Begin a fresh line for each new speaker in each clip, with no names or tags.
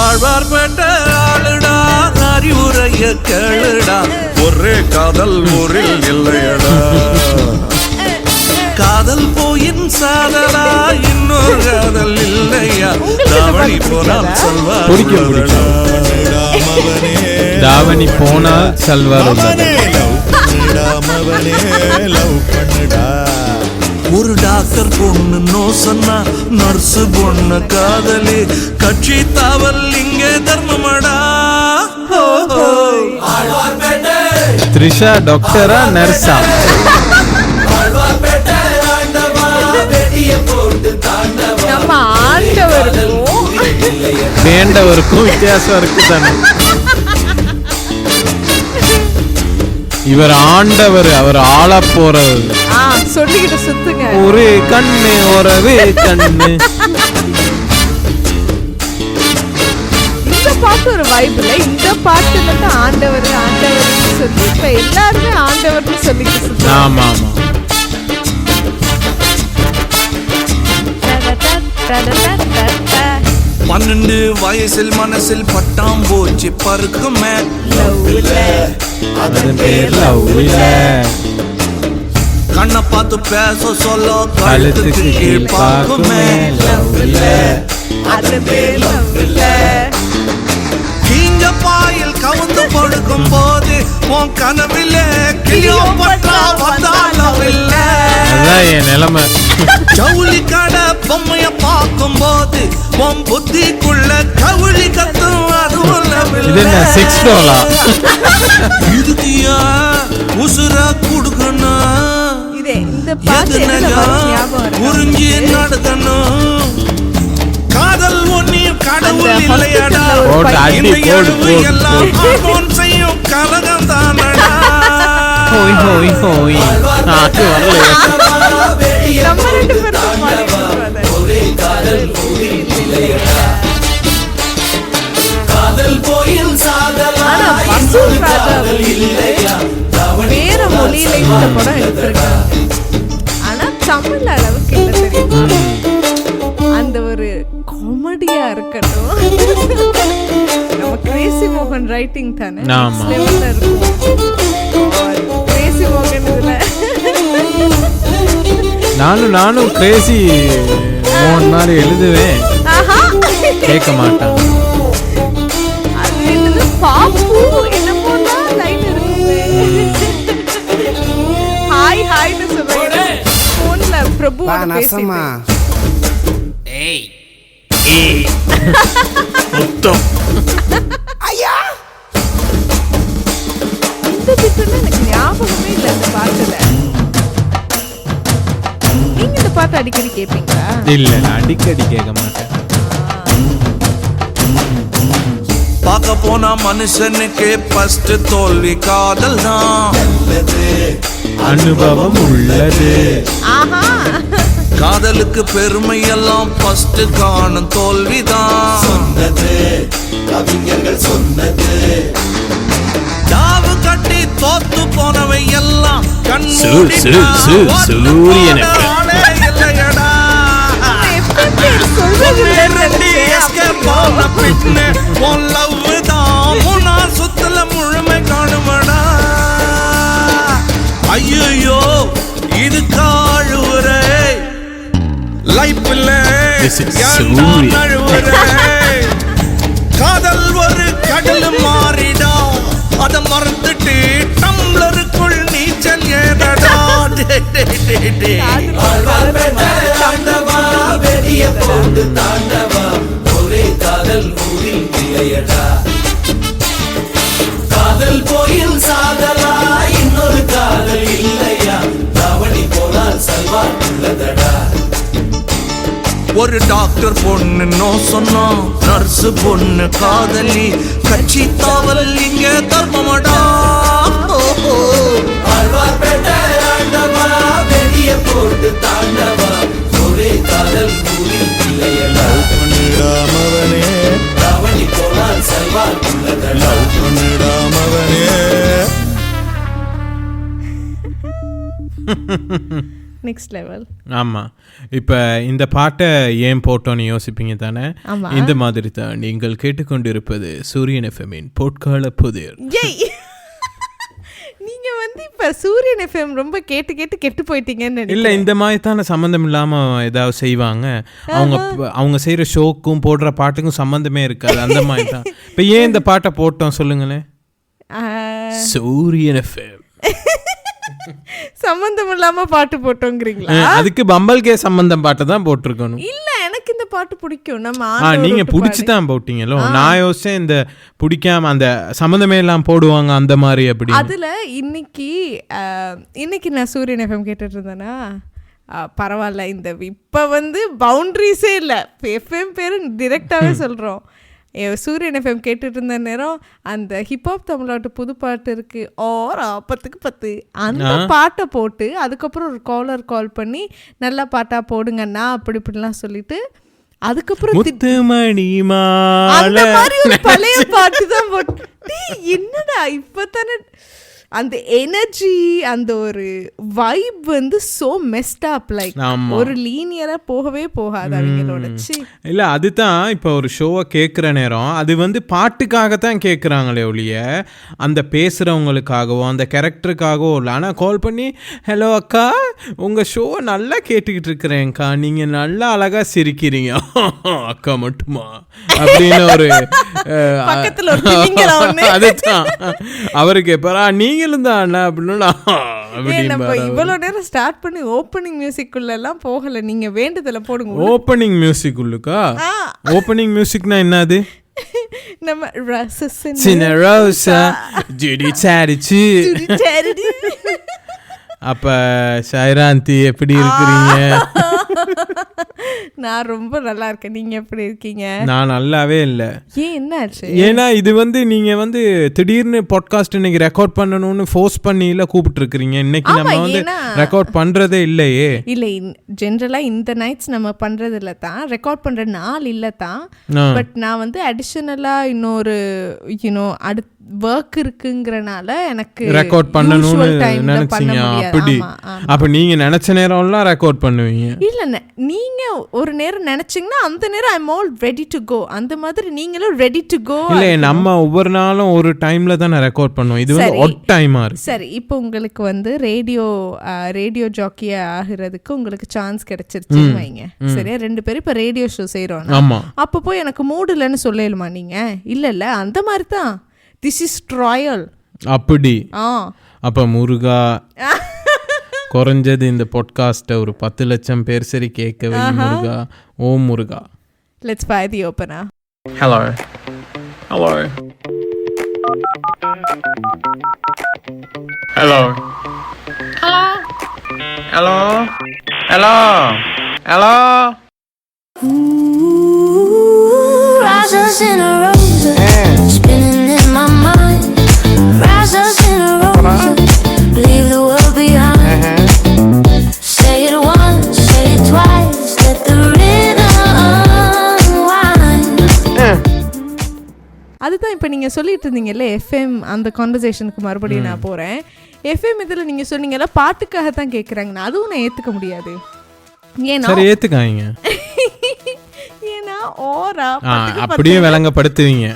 ஆழ்வார்பேட்ட ஆளுடா அறிவுரைய கேளுடா ஒரே காதல் ஊரில் இல்லையடா காதல் போயின் சாதலா இன்னொரு காதல் இல்லையா தாவணி போனால் சல்வார்
தாவணி போனால் சல்வார்
ஒரு டாக்டர் பொண்ணு நோ சொன்னா நர்ஸ் பொண்ணு காதலி கட்சி தாவல் இங்கே தர்மமடா
த்ரிஷா டாக்டரா நர்ஸா
நம்ம ஆண்டவருக்கும்
வேண்டவருக்கும் வித்தியாசம் இருக்கு தானே. இவர் ஆண்டவர், அவர் ஆள போறவர்.
சொல்லிக்கிட்டு சுத்துங்க.
ஒரு கண்ணு ஒரவே கண்ணு.
இந்த பாட்டு ஒரு வைப்ல, இந்த பாட்டுல தான் ஆண்டவர் ஆண்டவர்னு சொல்லி இப்ப எல்லாருமே ஆண்டவர்னு சொல்லிக்கிட்டு சுத்துங்க.
ஆமா ஆமா.
12 வயசில் மனசில் பட்டாம் போச்சு பருக்குமே கண்ணை பார்த்து பேச சொல்ல கழுத்துக்கு கீழ் பார்க்குமே கீஞ்ச பாயில் கவுந்து படுக்கும் போது உன் கனவில்லை கிளியோபட்ரா வந்தாலவில்லை
என் நிலைமை.
ஜவுளி கடை பொம்மைய பார்க்கும் போது உன் புத்திக்குள்ள கவுளி கத்தும் இதுக்கியா உசுர குடுக்கணும் உறிஞ்சி நடக்கணும் காதல் ஒன்னியும் கடவுள் இல்லையடா எல்லாம் செய்யும் கலகம் தானடா
வேற மொழியில இந்த படம் எடுத்திருக்காங்க. ஆனா தமிழ் அளவுக்கு இல்ல தெரியுமா? அந்த ஒரு காமெடியா இருக்கட்டும். நம்ம கிரேசி மோகன் ரைட்டிங் தானே லெவல்ல இருக்கும். கிரேசி மோகன் இதுல
நானும் கிரேசி மோகன் மாதிரி எழுதுவேன், கேட்க மாட்டான்.
பாப்பு என்னமோ லைன் இருக்குமே. ஹாய் ஹாய்னு சொல்றேன் போன்ல பிரபுவோட பேசிட்டு.
ஏய் ஏய் முத்தம் ஐயா
இந்த பிட்டுல எனக்கு ஞாபகமே இல்ல இந்த பாட்டுல. நீங்க இந்த பாட்டு அடிக்கடி கேப்பீங்களா?
இல்ல நான் அடிக்கடி கேட்க மாட்டேன்.
பார்க்க போனா மனுஷனுக்கு ஃபர்ஸ்ட் தோல்வி காதல் தான்,
அனுபவம் உள்ளது.
காதலுக்கு பெருமை எல்லாம் ஃபர்ஸ்ட் காணும் தோல்விதான் சொன்னது கவிஞர்கள் சொன்னது. ஜாவு கட்டி தோத்து போனவை எல்லாம்
சூரியனுக்கு
சுத்தல முழுமை காணுமடா. ஐயோ இது காழுவரே லைஃப்ல காதல் ஒரு கடல் மாறிடா, அத மறந்துட்டு டம்ளருக்குள் நீச்சல் ஏறடா. வெளிய போட்டு தாண்டவா ஒரே காதல் ஊரில் இல்லையடா. காதல் போயில் சாதலா இன்னொரு காதல் இல்லையா தாவணி போனால் சல்வார் உள்ளதடா. ஒரு டாக்டர் பொண்ணு நோ சொன்னா நர்ஸ் பொண்ணு காதலி கட்சி தாவல் இங்க தர்மமடா. ஆழ்வார்பேட்டை ஆண்டவா வெளிய போட்டு தாண்டவா
நெக்ஸ்ட் லெவல்.
ஆமாம், இப்போ இந்த பாட்டை ஏன் போட்டோன்னு யோசிப்பீங்க தானே? இந்த மாதிரி தான் நீங்கள் கேட்டுக்கொண்டிருப்பது சூரியன் எஃப்எம்மின் பொற்கால புதிர்.
நீங்கள் வந்து இப்போ சூரியன் எஃப்எம் ரொம்ப கேட்டு கேட்டு கெட்டு போயிட்டீங்கன்னு.
இல்லை, இந்த மாதிரி தானே சம்மந்தம் இல்லாமல் ஏதாவது செய்வாங்க. அவங்க செய்கிற ஷோக்கும் போடுற பாட்டுக்கும் சம்மந்தமே இருக்காது. அந்த மாதிரி தான். இப்போ ஏன் இந்த பாட்டை போட்டோம் சொல்லுங்களேன்? சூரியன் எஃப்எம்
சம்பந்தம் இல்லாம பாட்டு போட்டோங்கிறீங்களா?
அதுக்கு பம்பல் கே சம்பந்தம் பாட்டு தான் போட்டிருக்கணும்.
இல்ல, எனக்கு இந்த பாட்டு பிடிக்கும்.
நீங்க புடிச்சு தான் போட்டீங்களோ? நான் யோசிச்சேன் இந்த பிடிக்காம அந்த சம்பந்தமே எல்லாம் போடுவாங்க அந்த மாதிரி. அப்படி
அதுல இன்னைக்கு நான் சூரியன் எஃப்எம் கேட்டுட்டு இருந்தேன்னா பரவாயில்ல, இந்த இப்ப வந்து பவுண்டரிஸே இல்லை. எஃப்எம் பேரு டிரெக்டாவே சொல்றோம். சூரியன் எஃப்எம் கேட்டுட்டு இருந்த நேரம் அந்த ஹிப்ஹாப் தமிழ்நாட்டு புது பாட்டு இருக்கு, ஓர் 10க்கு 10, அந்த பாட்டை போட்டு அதுக்கப்புறம் ஒரு கால் பண்ணி நல்ல பாட்டா போடுங்கண்ணா அப்படி இப்படிலாம் சொல்லிட்டு அதுக்கப்புறம் அந்த மாதிரி ஒரு பழைய பாட்டு தான் போட்டு, என்னடா இப்பதானே அந்த எனர்ஜி, அந்த ஒரு வைப் வந்து சோ மெஸ்ட் அப். லைக் ஒரு லீனியரா போகவே போகாது அவங்களோட.
இல்லை, அதுதான் இப்போ ஒரு ஷோவை கேட்குற நேரம் அது வந்து பாட்டுக்காகத்தான் கேட்குறாங்களே ஒழிய அந்த பேசுகிறவங்களுக்காகவோ அந்த கேரக்டருக்காகவோ இல்லை. ஆனால் கால் பண்ணி ஹலோ அக்கா, உங்கள் ஷோவை நல்லா கேட்டுக்கிட்டு இருக்கிறேன்க்கா, நீங்கள் நல்லா அழகாக சிரிக்கிறீங்க அக்கா மட்டுமா அப்படின்னு ஒரு அதுதான் அவருக்கு எப்பரா நீங்களும் தான் அண்ணா அப்படின்னு.
இவ்வளோ நேரம் ஸ்டார்ட் பண்ணி ஓப்பனிங் மியூசிக்குள்ள எல்லாம் போகல. நீங்க வேண்டுதல போடுங்க.
ஓப்பனிங் மியூசிக் உள்ளுக்கா? ஓப்பனிங் மியூசிக்னா என்னது?
நம்ம
அப்ப ஷைராந்தி எப்படி இருக்கிறீங்க?
நான் ரொம்ப நல்லா இருக்கேன். நீங்க எப்படி இருக்கீங்க?
நான் நல்லாவே இல்லை.
ஏன், என்னாச்சு?
ஏன்னா இது வந்து நீங்க வந்து திடீர்னு பாட்காஸ்ட் இன்னைக்கு ரெக்கார்ட் பண்ணணும்னு ஃபோர்ஸ் பண்ணி இல்ல கூப்பிட்டு இருக்கிறீங்க. இன்னைக்கு நம்ம வந்து ரெக்கார்ட் பண்றதே இல்லையே.
இல்ல, ஜென்ரலா இந்த நைட்ஸ் நம்ம பண்றது இல்ல தான், ரெக்கார்ட் பண்ற நாள் இல்ல தான். பட் நான் வந்து அடிஷனலா இன்னொரு அடுத்த வர்க் இருக்குங்கறனால எனக்கு
ரெக்கார்ட் பண்ணணும்னு நினைச்சீங்க. அப்படி அப்ப நீங்க நினைச்ச நேரம்லாம் ரெக்கார்ட் பண்ணுவீங்க?
இல்ல, நீங்க ஒரு நேரம் நினைச்சீங்கன்னா அந்த நேரம் ஐ அம் ஆல் ரெடி டு கோ. அந்த மாதிரி நீங்களும் ரெடி டு கோ.
இல்ல, நம்ம ஒவ்வொரு நாளும் ஒரு டைம்ல தான் ரெக்கார்ட் பண்ணுவோம். இது வந்து ஒட் டைமா இருக்கு.
சரி, இப்போ உங்களுக்கு வந்து ரேடியோ ஜாக்கி ஆகிறதுக்கு உங்களுக்கு சான்ஸ் கிடைச்சிருச்சுன்னு வைங்க. சரியா, 2 பேரும் இப்ப ரேடியோ ஷோ செய்யறோம்.
ஆமா,
அப்ப போய் எனக்கு மூடு இல்லைன்னு சொல்லலுமா நீங்க? இல்ல அந்த மாதிரி தான். This is trial.
அப்படி அப்ப முருகா குறைஞ்சது இந்த பாட்காஸ்ட்டை ஒரு 10 லட்சம் பேர் சரி கேட்கவே முருகா. ஓ முருகா.
Let's buy the opener.
Hello. Hello. Hello. Hello. Hello. Hello.
Rises in a rose, spinning in my mind. Rises in a rose, leave the world behind. Say it once, say it twice, let the rhythm unwind.
அதுதான் இப்போ நீங்கள் சொல்லிட்டு இருந்தீங்கல்ல FM, அந்த கான்வர்சேஷனுக்கு மறுபடியும் நான் போகிறேன். FM இதில் நீங்கள் சொன்னீங்கல்ல பாட்டுக்காக தான் கேட்குறாங்கன்னு, அதுவும் நான் ஏற்றுக்க முடியாது. ஏன்னா
ஏற்றுக்காங்க,
ஏன்னா ஓரா
அப்படியே விளங்கப்படுத்துவீங்க.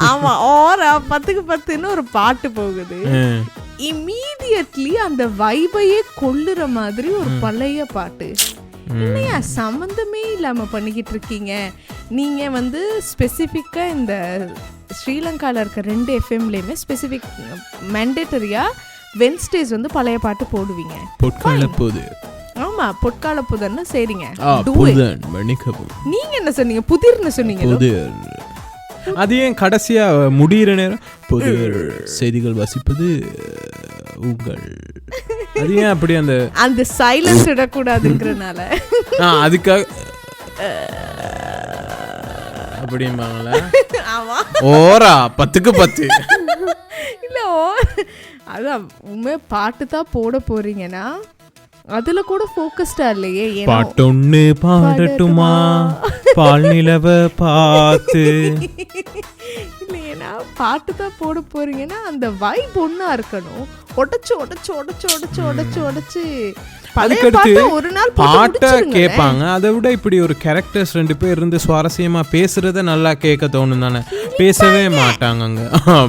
ஆமா, ஓரா 10க்கு 10ன்னு ஒரு பாட்டு போகுது, இம்மீடியட்லி அந்த வைபையே கொள்ளுற மாதிரி ஒரு பழைய பாட்டு. இல்லையா, சம்மந்தமே இல்லாம பண்ணிக்கிட்டு இருக்கீங்க. நீங்க வந்து ஸ்பெசிஃபிக்கா இந்த ஸ்ரீலங்கால இருக்க 2 எஃப்எம்லயுமே ஸ்பெசிஃபிக் மேண்டேட்டரியா வென்ஸ்டேஸ் வந்து பழைய பாட்டு போடுவீங்க. ஆமா, பொற்கால புதர்னு சரிங்க. நீங்க என்ன சொன்னீங்க? புதிர்னு சொன்னீங்க.
அது ஏன் கடைசியா முடிகிற நேரம் புதிர் செய்திகள் வாசிப்பது உங்கள், அது ஏன் அப்படி
அந்த சைலன்ஸ் விடக்கூடாதுங்கிறனால
அதுக்காக அப்படிம்பாங்களா?
ஆமா,
ஓரா 10க்கு 10
இல்ல. அதான் உண்மை, பாட்டு தான் போட போறீங்கன்னா அதுல கூட ஃபோக்கஸ்டா இல்லையே.
பாட்டொன்னு பாடட்டுமா பால் நிலவ பார்த்து?
இல்லையே, ஏன்னா பாட்டு தான் போட போறீங்கன்னா அந்த வைப் ஒன்றா இருக்கணும். உடச்சு உடச்சு உடச்சு உடச்சு உடச்சு உடச்சு
அதுக்கடுத்து பாட்டை கேட்பாங்க. அதை விட இப்படி ஒரு கேரக்டர்ஸ் 2 பேர் இருந்து சுவாரஸ்யமா பேசுறத நல்லா கேட்க தோணும் தானே. பேசவே மாட்டாங்க அங்க.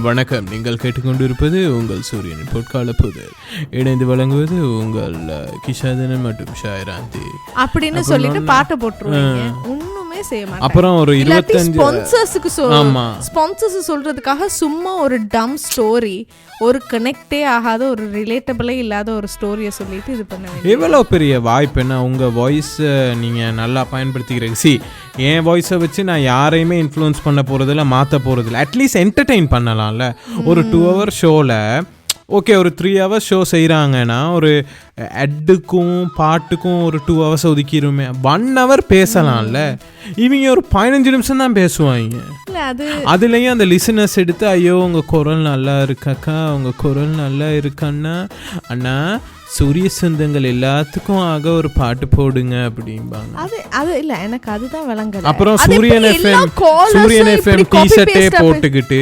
வணக்கம், நீங்கள் கேட்டுக்கொண்டு இருப்பது உங்கள் சூரியன் பொற்கால புதர், இணைந்து வழங்குவது உங்கள் கிஷாதனன் மற்றும் ஷாயராந்தி
அப்படின்னு சொல்லிட்டு பாட்டை போட்டுருவாங்க. ஒண்ணுமே செய்ய மாட்டாங்க.
அப்புறம் ஒரு 25
ஸ்பான்சர்ஸ் சொல்றதுக்காக சும்மா ஒரு டம் ஸ்டோரி, ஒரு கனெக்டே ஆகாத ஒரு ரிலேட்டபிளே இல்லாத ஒரு ஸ்டோரியை சொல்லிட்டு இது பண்ண வேண்டிய
எவ்வளோ பெரிய வாய்ப்பு. என்ன உங்கள் வாய்ஸை நீங்கள் நல்லா பயன்படுத்திக்கிறீங்க. என் வாய்ஸை வச்சு நான் யாரையுமே இன்ஃப்ளூயன்ஸ் பண்ண போகிறதில்ல, மாற்ற போகிறதில்ல. அட்லீஸ்ட் என்டர்டெயின் பண்ணலாம்ல. ஒரு 2 hour ஷோவில் ஓகே, ஒரு 3 hours ஷோ செய்கிறாங்கன்னா ஒரு அட்டுக்கும் பாட்டுக்கும் ஒரு 2 hours ஒதுக்கிடுமே. 1 hour பேசலாம்ல. இவங்க ஒரு 15 நிமிஷம் தான் பேசுவாங்க. அதுலேயும் அந்த லிசனர்ஸ் எடுத்து ஐயோ உங்கள் குரல் நல்லா இருக்காக்கா, உங்கள் குரல் நல்லா இருக்கான்னா, அண்ணா சூரிய சொந்தங்கள் எல்லாத்துக்கும் ஆக ஒரு பாட்டு போடுங்க அப்படிம்பாங்க.
அது இல்ல, எனக்கு அதுதான் விளங்கல.
அப்புறம் சூரியன் எஃப்எம் டிஷர்ட்டே போட்டுக்கிட்டு,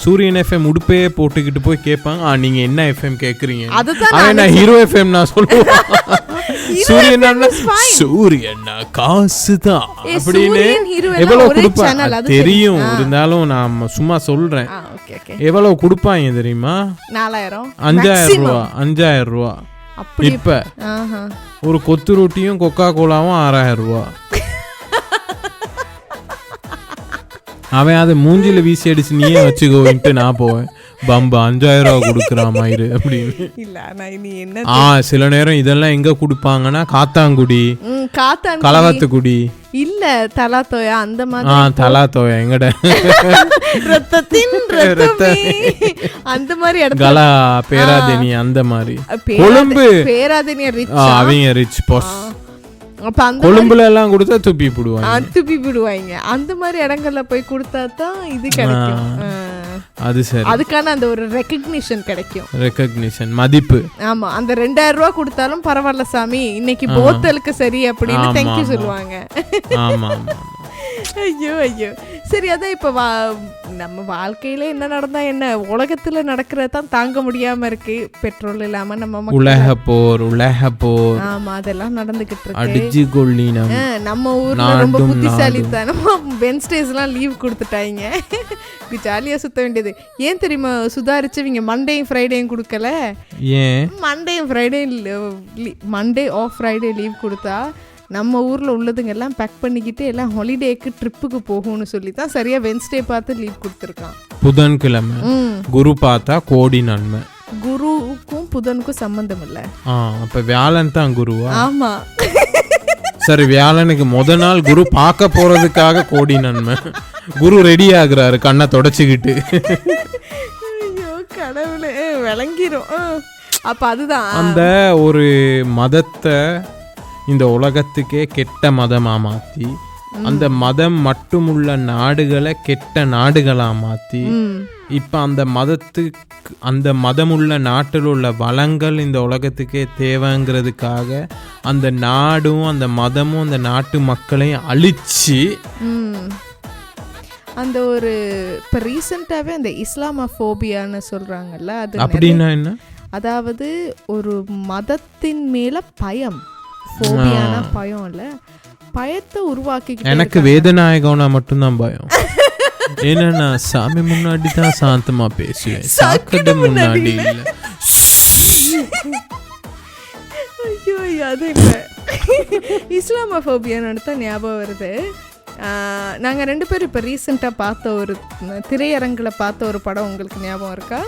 சூரியன் எஃப்எம் உடுப்பே போட்டுக்கிட்டு போய் கேட்பாங்க, நீங்க என்ன எஃப்எம் கேக்குறீங்க? நான் ஹீரோ எஃப்எம் நான் சொல்லுவேன். சூரியன்னா காசுதான் அப்படின்னு எவ்வளவு கொடுப்பாங்க தெரியும். இருந்தாலும் நான் சும்மா சொல்றேன். எவ்வளவு கொடுப்பாங்க தெரியுமா?
4000
5000 ரூபா 5000 ரூபா. இப்ப ஒரு கொத்து ரொட்டியும் கொக்கா கோலாவும் 6000 ரூபா. அவன் அதை மூஞ்சில வீசி அடிச்சு நீயே வச்சுக்கோன்ட்டு நான் போவேன். பம்பு 5000 ரூபா கொடுக்குறான் மயிறு அப்படின்னு. சில நேரம் இதெல்லாம் எங்க குடுப்பாங்கன்னா காத்தாங்குடி, களவத்துக்குடி,
இல்ல தலாத்தோயா, அந்த மாதிரி
தலாத்தோயா எங்கட
அந்த மாதிரி
கலா பேராதேனி, அந்த மாதிரி கொழும்பு
பேராதேனி
அவங்க ரிச் பாஸ். கொழும்புல எல்லாம் கொடுத்தா துப்பி போடுவாங்க.
அந்த மாதிரி இடங்கள்ல போய் கொடுத்தா தான் இது கிடைக்கும்.
அது சரி,
அதுக்கான அந்த ஒரு ரெகக்னிஷன் கிடைக்கும்,
ரெகக்னிஷன் மதிப்பு.
ஆமா, அந்த 2000 ரூபா கொடுத்தாலும் பரவாயில்ல சாமி, இன்னைக்கு போத்தலுக்கு சரி அப்படின்னு தேங்க்யூ சொல்லுவாங்க.
ஆமா.
ஐயோ ஐயோ. சரி, அதான் இப்ப நம்ம வாழ்க்கையில என்ன நடந்தா என்ன, உலகத்துல நடக்கிறதான் தாங்க முடியாம இருக்கு. பெட்ரோல் இல்லாம நம்ம
உலக போர்.
ஆமா, அதெல்லாம் நடந்துகிட்டு இருக்கு.
அடிச்சு கொள்ளி
நம்ம ஊர்ல ரொம்ப புத்திசாலித்தனமா வென்ஸ்டேஸ் எல்லாம் லீவ் கொடுத்துட்டாங்க. ஜாலியா சுத்த வேண்டியது. ஏன் தெரியுமா சுதாரிச்சவங்க மண்டேயும் ஃப்ரைடேயும் கொடுக்கல?
ஏன்
மண்டேயும் Friday Monday off Friday leave கொடுத்தா நம்ம ஊரில் உள்ளதுங்க எல்லாம் பேக் பண்ணிக்கிட்டு எல்லாம் ஹாலிடேக்கு ட்ரிப்புக்கு போகும்னு சொல்லி தான் சரியா வென்ஸ்டே பார்த்து லீவ் கொடுத்துருக்கான்.
புதன்கிழமை குரு பார்த்தா கோடி நன்மை.
குருவுக்கும் புதனுக்கும் சம்பந்தம் இல்லை.
அப்ப வியாழன் தான் குருவா?
ஆமா.
சரி, வியாழனுக்கு முதல் நாள் குரு பார்க்க போறதுக்காக கோடி நன்மை. குரு ரெடி ஆகுறாரு கண்ணை தொடச்சிக்கிட்டு.
ஐயோ கடவுளே, விளங்கிரும். அப்ப அதுதான்
அந்த ஒரு மதத்தை இந்த உலகத்துக்கே கெட்ட மதமா மாத்தி, அந்த மதம் மட்டுமுள்ள நாடுகளை கெட்ட நாடுகளா மாத்தி, இப்ப அந்த மதமுள்ள நாட்டில் உள்ள வளங்கள் இந்த உலகத்துக்கே தேவைங்கிறதுக்காக அந்த நாடும் அந்த மதமும் அந்த நாட்டு மக்களையும் அழிச்சு
அந்த ஒரு இப்போ ரீசெண்டாகவே அந்த இஸ்லாமோபியான்னு சொல்றாங்கல்ல, அது
அப்படின்னா என்ன?
அதாவது ஒரு மதத்தின் மேல பயம். ஃபோபியானா பயம் இல்ல, பயத்தை உருவாக்கி.
எனக்கு வேதநாயகம்னா மட்டும்தான் பயம். ஏன்னா நான் சாமி முன்னாடி தான் சாந்தமா பேசுவேன், சாக்கடை முன்னாடி இல்ல.
ஐயோ, அது இல்லை. இஸ்லாமோபியான்னு தான் ஞாபகம் வருது. நாங்கள் 2 பேரும் இப்போ ரீசெண்டாக பார்த்த ஒரு திரையரங்கில் பார்த்த ஒரு படம் உங்களுக்கு ஞாபகம் இருக்கா?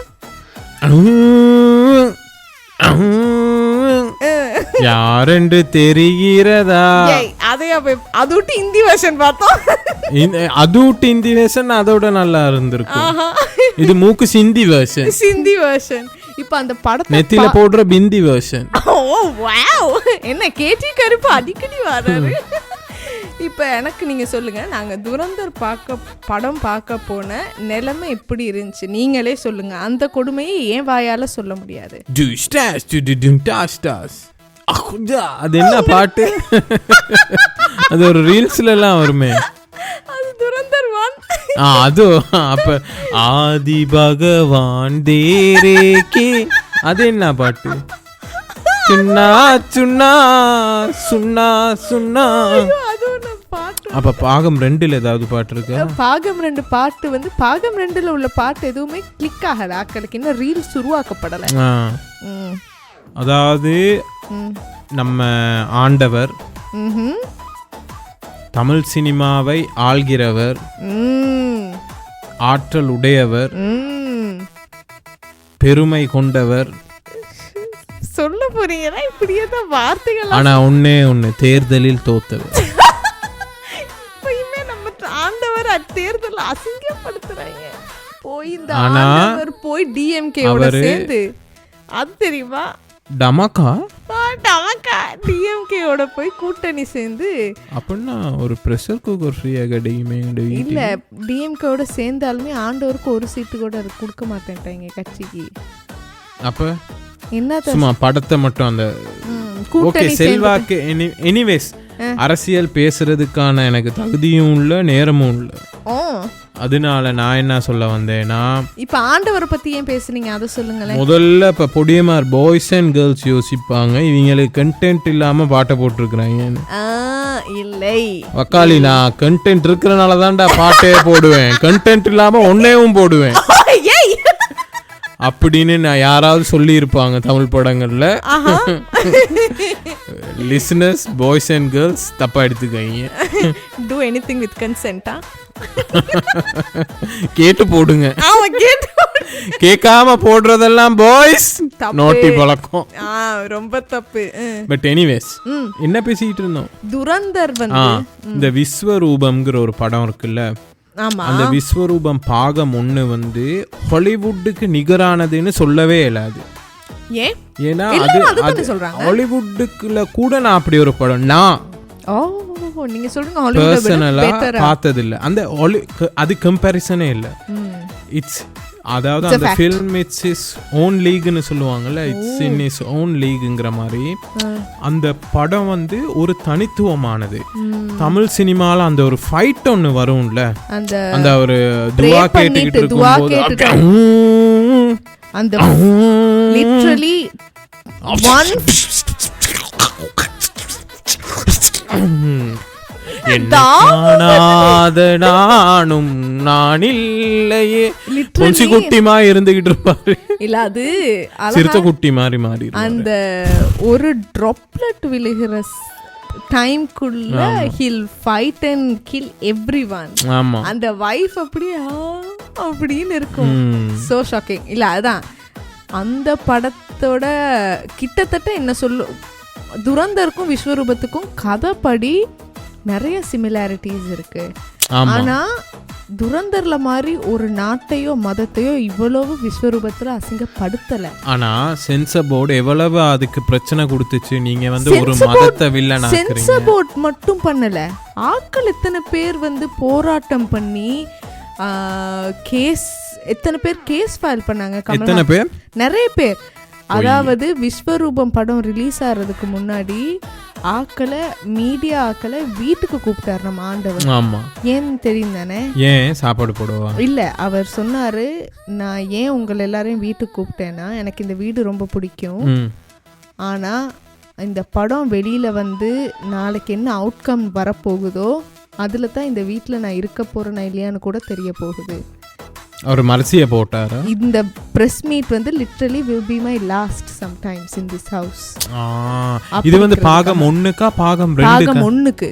யாரென்று தெரிகிறதா?
அது விட்டு ஹிந்தி வெர்ஷன் பார்த்தோம்.
அது விட்டு ஹிந்தி வெர்ஷன் அதோட நல்லா இருந்திருக்கும். இது மூக்கு சிந்தி வெர்ஷன். இப்ப அந்த படத்தை நெத்தில போடுற பிந்தி வெர்ஷன்.
ஓ வாவ், என்ன கேட்டி கருப்பு அடிக்கடி வராரு. இப்போ எனக்கு நீங்கள் சொல்லுங்கள், நாங்கள் துரந்தர் படம் பார்க்க போன நிலைமை எப்படி இருந்துச்சு நீங்களே சொல்லுங்கள். அந்த கொடுமையை ஏன் வாயால் சொல்ல முடியாது.
அது என்ன பாட்டு? அது ஒரு ரீல்ஸ்ல எல்லாம் வருமே.
அது துரந்தர் 1.
அது அப்ப ஆதி பகவான் தேரேக்கே அது என்ன பாட்டு? சுன்னா சுன்னா சுன்னா சுன்னா.
அது ஒன்று பாட்டு.
அப்ப பாகம் 2ல ஏதாவது பாட்டு இருக்கு?
பாகம் 2 பாட்டு வந்து பாகம் 2ல உள்ள பாட்டு எதுவுமே கிளிக் ஆகல. ஆக்களுக்கு இன்னும் ரீல்ஸ் உருவாக்கப்படலை.
அதாவது நம்ம ஆண்டவர் தமிழ் சினிமாவை ஆள்கிறவர், ஆற்றல் உடையவர், பெருமை கொண்டவர்.
சொல்ல போறீங்கன்னா இப்படியே தான் வார்த்தைகள்.
ஆனா ஒண்ணு தேர்தலில் தோத்தவர்.
இப்பயுமே நம்ம ஆண்டவர் தேர்தல் அசிங்கப்படுத்துறாங்க. போய் இந்த ஆண்டவர் போய் டிஎம்கே ஓட சேர்ந்து அது தெரியுமா
டமக்கா
டிஎம்கே ஓட போய் கூட்டணி சேர்ந்து
அப்படின்னா ஒரு ப்ரெஷர் குக்கர் ஃப்ரீயாக கிடைக்குமே.
இல்ல டிஎம்கே ஓட சேர்ந்தாலுமே ஆண்டவருக்கு ஒரு சீட்டு கூட கொடுக்க மாட்டேன்ட்டாங்க கட்சிக்கு.
அப்ப
என்ன
சும்மா படத்தை மட்டும் அந்த ஓகே செல்வாக்கு. எனிவேஸ் அரசியல் பேசுறதுக்கான எனக்கு தகுதியும் இல்ல நேரமும் இல்ல. அதனால நான் என்ன சொல்ல வந்தேன்னா,
இப்ப ஆண்டவரை பத்தி ஏன் பேசுனீங்க அதை சொல்லுங்களேன்.
முதல்ல இப்ப பொடியமார் பாய்ஸ் அண்ட் கேர்ள்ஸ் யோசிப்பாங்க இவங்களுக்கு கண்டென்ட் இல்லாம பாட்டை போட்டிருக்கிறாங்க.
இல்லை
வக்காலி, நான் கண்டென்ட் இருக்கிறனால தான்டா பாட்டே போடுவேன், கண்டென்ட் இல்லாம ஒன்னேவும் போடுவேன் அப்படின்னு நான் யாராவது சொல்லி இருப்பாங்க தமிழ் படங்கள்ல. லிசனர்ஸ் பாய்ஸ் அண்ட் கேர்ள்ஸ் தப்பா எடுத்துக்கீங்க.
do anything with consent.
கேட்டு போடுங்க. கேட்காம போடுறதெல்லாம் பாய்ஸ் நோட்டி பழக்கம்,
ரொம்ப தப்பு.
பட் எனிவேஸ் என்ன பேசிட்டு இருந்தோம்?
துரந்தர் வந்து
இந்த விஸ்வரூபம்ங்கிற ஒரு படம் இருக்குல்ல, அந்த விஸ்வரூபம் பாகம் 1 வந்து ஹாலிவுட்டுக்கு நிகரானதுன்னு சொல்லவே இயலாது. ஏன்னா அது ஹாலிவுட்டுக்குள்ள கூட நான் அப்படி ஒரு படம் நான்
நீங்க சொல்லுங்க
பர்சனலா பார்த்தது இல்ல. அந்த அது கம்பேரிசனே இல்ல. இட்ஸ் அதாவது அந்த ஃபில்ம் இட்ஸ் இஸ் ஓன் லீக்னு சொல்லுவாங்கல்ல, இட்ஸ் இன் இஸ் ஓன் லீக்ங்கிற மாதிரி அந்த படம் வந்து ஒரு தனித்துவமானது. தமிழ் சினிமால அந்த ஒரு ஃபைட் ஒன்று வரும்ல, அந்த ஒரு துவா கேட்டுக்கிட்டு இருக்கும்போது
அந்த லிட்டரலி
நானும் நான் இல்லையே பொன்சி குட்டிமா இருந்துகிட்டு இருப்பாரு.
இல்ல அது
சிறுத்தை குட்டி மாறி மாறி
அந்த ஒரு ட்ராப்லெட் விழுகிற டைம்க்குள்ள he'll fight and kill everyone.
ஆமா,
அந்த வைஃப் அப்படியே அப்படின்னு இருக்கும். So shocking. இல்ல அதான் அந்த படத்தோட கிட்டத்தட்ட என்ன சொல்லு, துரந்தருக்கும் விஸ்வரூபத்துக்கும் கதைப்படி நிறைய சிமிலாரிட்டிஸ் இருக்கு. ஆனா துரந்தர்ல மாதிரி ஒரு நாட்டையோ மதத்தையோ இவ்வளவு விஸ்வரூபத்துல அசிங்கப்படுத்தல.
ஆனா சென்சர் போர்டு எவ்வளவு அதுக்கு பிரச்சனை கொடுத்துச்சு. நீங்க வந்து ஒரு மதத்தை வில்லனா
சென்சர் போர்டு மட்டும் பண்ணல, ஆட்கள் எத்தனை பேர் வந்து போராட்டம் பண்ணி கேஸ், எத்தனை பேர் கேஸ் ஃபைல் பண்ணாங்க.
எத்தனை பேர்?
நிறைய பேர். அதாவது விஸ்வரூபம் படம் ரிலீஸ் ஆகிறதுக்கு முன்னாடி ஆக்களை, மீடியா ஆக்களை வீட்டுக்கு கூப்பிட்டாரு நம்ம ஆண்டவர்.
ஆமா,
ஏன் தெரியும் தானே?
ஏன் சாப்பாடு போடுவா?
இல்ல, அவர் சொன்னாரு, நான் ஏன் உங்களை எல்லாரையும் வீட்டுக்கு கூப்பிட்டேன்னா எனக்கு இந்த வீடு ரொம்ப பிடிக்கும். ஆனா இந்த படம் வெளியில வந்து நாளைக்கு என்ன அவுட்கம் வரப்போகுதோ அதுல தான் இந்த வீட்டுல நான் இருக்க போறேனா இல்லையான்னு கூட தெரிய போகுது.
அவர் மரசிய போட்டாரா?
இந்த பிரஸ் மீட் வந்து literally will be my last sometimes in this house.
இது வந்து பாகம் 1க்கா பாகம் 2க்கா?
பாகம் 1க்கு.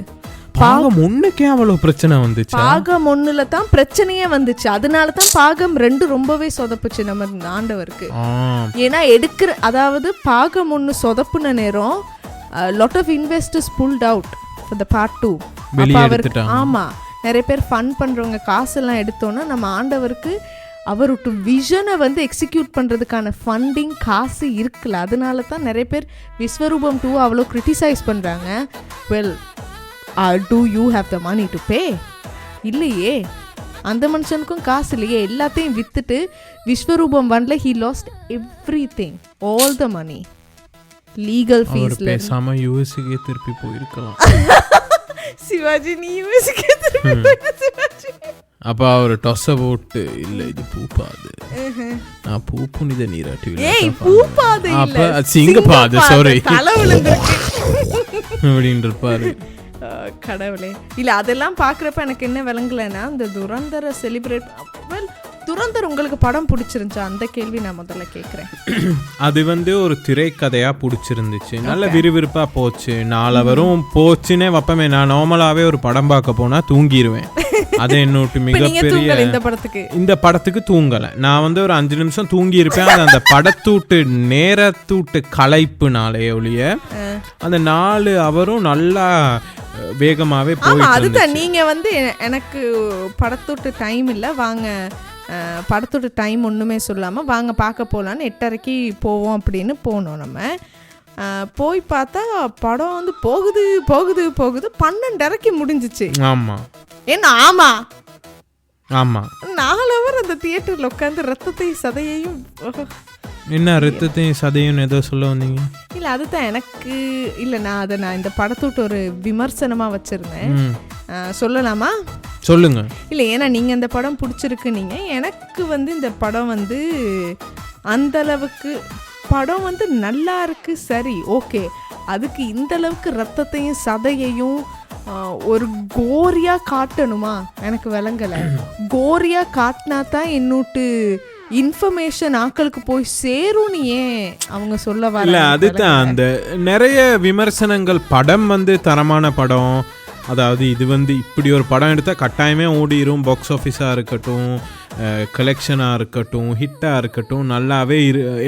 பாகம் 1க்கே அவ்வளவு பிரச்சனை வந்துச்சு.
பாகம் 1ல தான் பிரச்சனையே வந்துச்சு. அதனால தான் பாகம் 2 ரொம்பவே சொதப்புச்சு நம்ம ஆண்டவருக்கு. ஏன்னா எடுக்கிற, அதாவது பாகம் 1 சொதப்புன நேரம் lot of investors pulled out for the part 2. ஆமா, நிறைய பேர் ஃபன் பண்ணுறவங்க காசெல்லாம் எடுத்தோன்னா நம்ம ஆண்டவருக்கு அவருக்கு விஷனை வந்து எக்ஸிக்யூட் பண்ணுறதுக்கான ஃபண்டிங் காசு இருக்குல்ல. அதனால தான் நிறைய பேர் விஸ்வரூபம் 2 அவ்வளோ கிரிட்டிசைஸ் பண்ணுறாங்க. Well, do you have the money to pay? இல்லையே, அந்த மனுஷனுக்கும் காசு இல்லையே. எல்லாத்தையும் விற்றுட்டு விஸ்வரூபம் 1ல he lost everything, all the money, legal fees.
பேசாம யூஎஸ்க்கு திருப்பி போயிருக்கலாம்.
சிவாஜி, நீ யூஎஸ்க்கு திருப்பி சிவாஜி.
அப்போ அவர் டொஸ்ஸை போட்டு இல்லை இது பூப்பாது, நான் பூ புனித நீராட்டி
பூப்பாது
அப்போ சிங்கப்பாது சாரி
தலை விழுந்திருக்கு
அப்படின்னு இருப்பாரு.
கடவுளே. இல்லை அதெல்லாம் பார்க்குறப்ப எனக்கு என்ன விளங்கலைன்னா இந்த துரந்தரை செலிப்ரேட் துரந்தர் உங்களுக்கு படம் பிடிச்சிருந்துச்சா அந்த கேள்வி நான் முதல்ல கேட்குறேன்.
அது வந்து ஒரு திரைக்கதையாக பிடிச்சிருந்துச்சு, நல்ல விறுவிறுப்பாக போச்சு, 4 ஹவரும் போச்சுன்னே வைப்பமே. நான் நார்மலாகவே ஒரு படம் பார்க்க போனால் தூங்கிடுவேன். அது என்னோட்டு மிகப்பெரிய இந்த படத்துக்கு தூங்கலை. நான் வந்து ஒரு 5 நிமிஷம் தூங்கி இருப்பேன். அது அந்த படத்தூட்டு நேரத்தூட்டு களைப்புனாலே ஒழிய அந்த 4 ஹவரும் நல்லா வேகமாகவே போய்.
அதுதான் நீங்கள் வந்து எனக்கு படத்தூட்டு டைம் இல்லை வாங்க படத்தோட டைம் ஒன்றுமே சொல்லாமல் வாங்க பார்க்க போகலான்னு 8:30 போவோம் அப்படின்னு போனோம். நம்ம போய் பார்த்தா படம் வந்து போகுது போகுது போகுது 12:30 முடிஞ்சிச்சு.
ஆமாம்
என்ன ஆமாம்
ஆமாம்
4 ஹவர் அந்த தியேட்டரில் உட்காந்து ரத்தத்தையும் சதையையும்.
என்ன ரத்தத்தையும் சதையும் ஏதோ சொல்ல வந்தீங்க?
இல்லை அதுதான் எனக்கு இல்லை நான் இந்த படத்தோட்டு ஒரு விமர்சனமாக வச்சுருந்தேன். சொல்லலாமா?
சொல்லுங்க.
இல்லை ஏன்னா நீங்கள் அந்த படம் பிடிச்சிருக்கு. நீங்கள் எனக்கு வந்து இந்த படம் வந்து அந்தளவுக்கு படம் வந்து நல்லா இருக்கு சரி ஓகே, அதுக்கு இந்தளவுக்கு ரத்தத்தையும் சதையையும் ஒரு கோரியாக காட்டணுமா எனக்கு விளங்கலை. கோரியாக காட்டினா தான் என்னோட்டு இன்ஃபர்மேஷன் ஆக்களுக்கு போய் சேரும்னு ஏன் அவங்க சொல்ல வர?
இல்லை அதுதான் அந்த நிறைய விமர்சனங்கள். படம் வந்து தரமான படம், அதாவது இது வந்து இப்படி ஒரு படம் எடுத்தால் கட்டாயமே ஓடிடும். பாக்ஸ் ஆஃபீஸாக இருக்கட்டும், கலெக்ஷனாக இருக்கட்டும், ஹிட்டாக இருக்கட்டும், நல்லாவே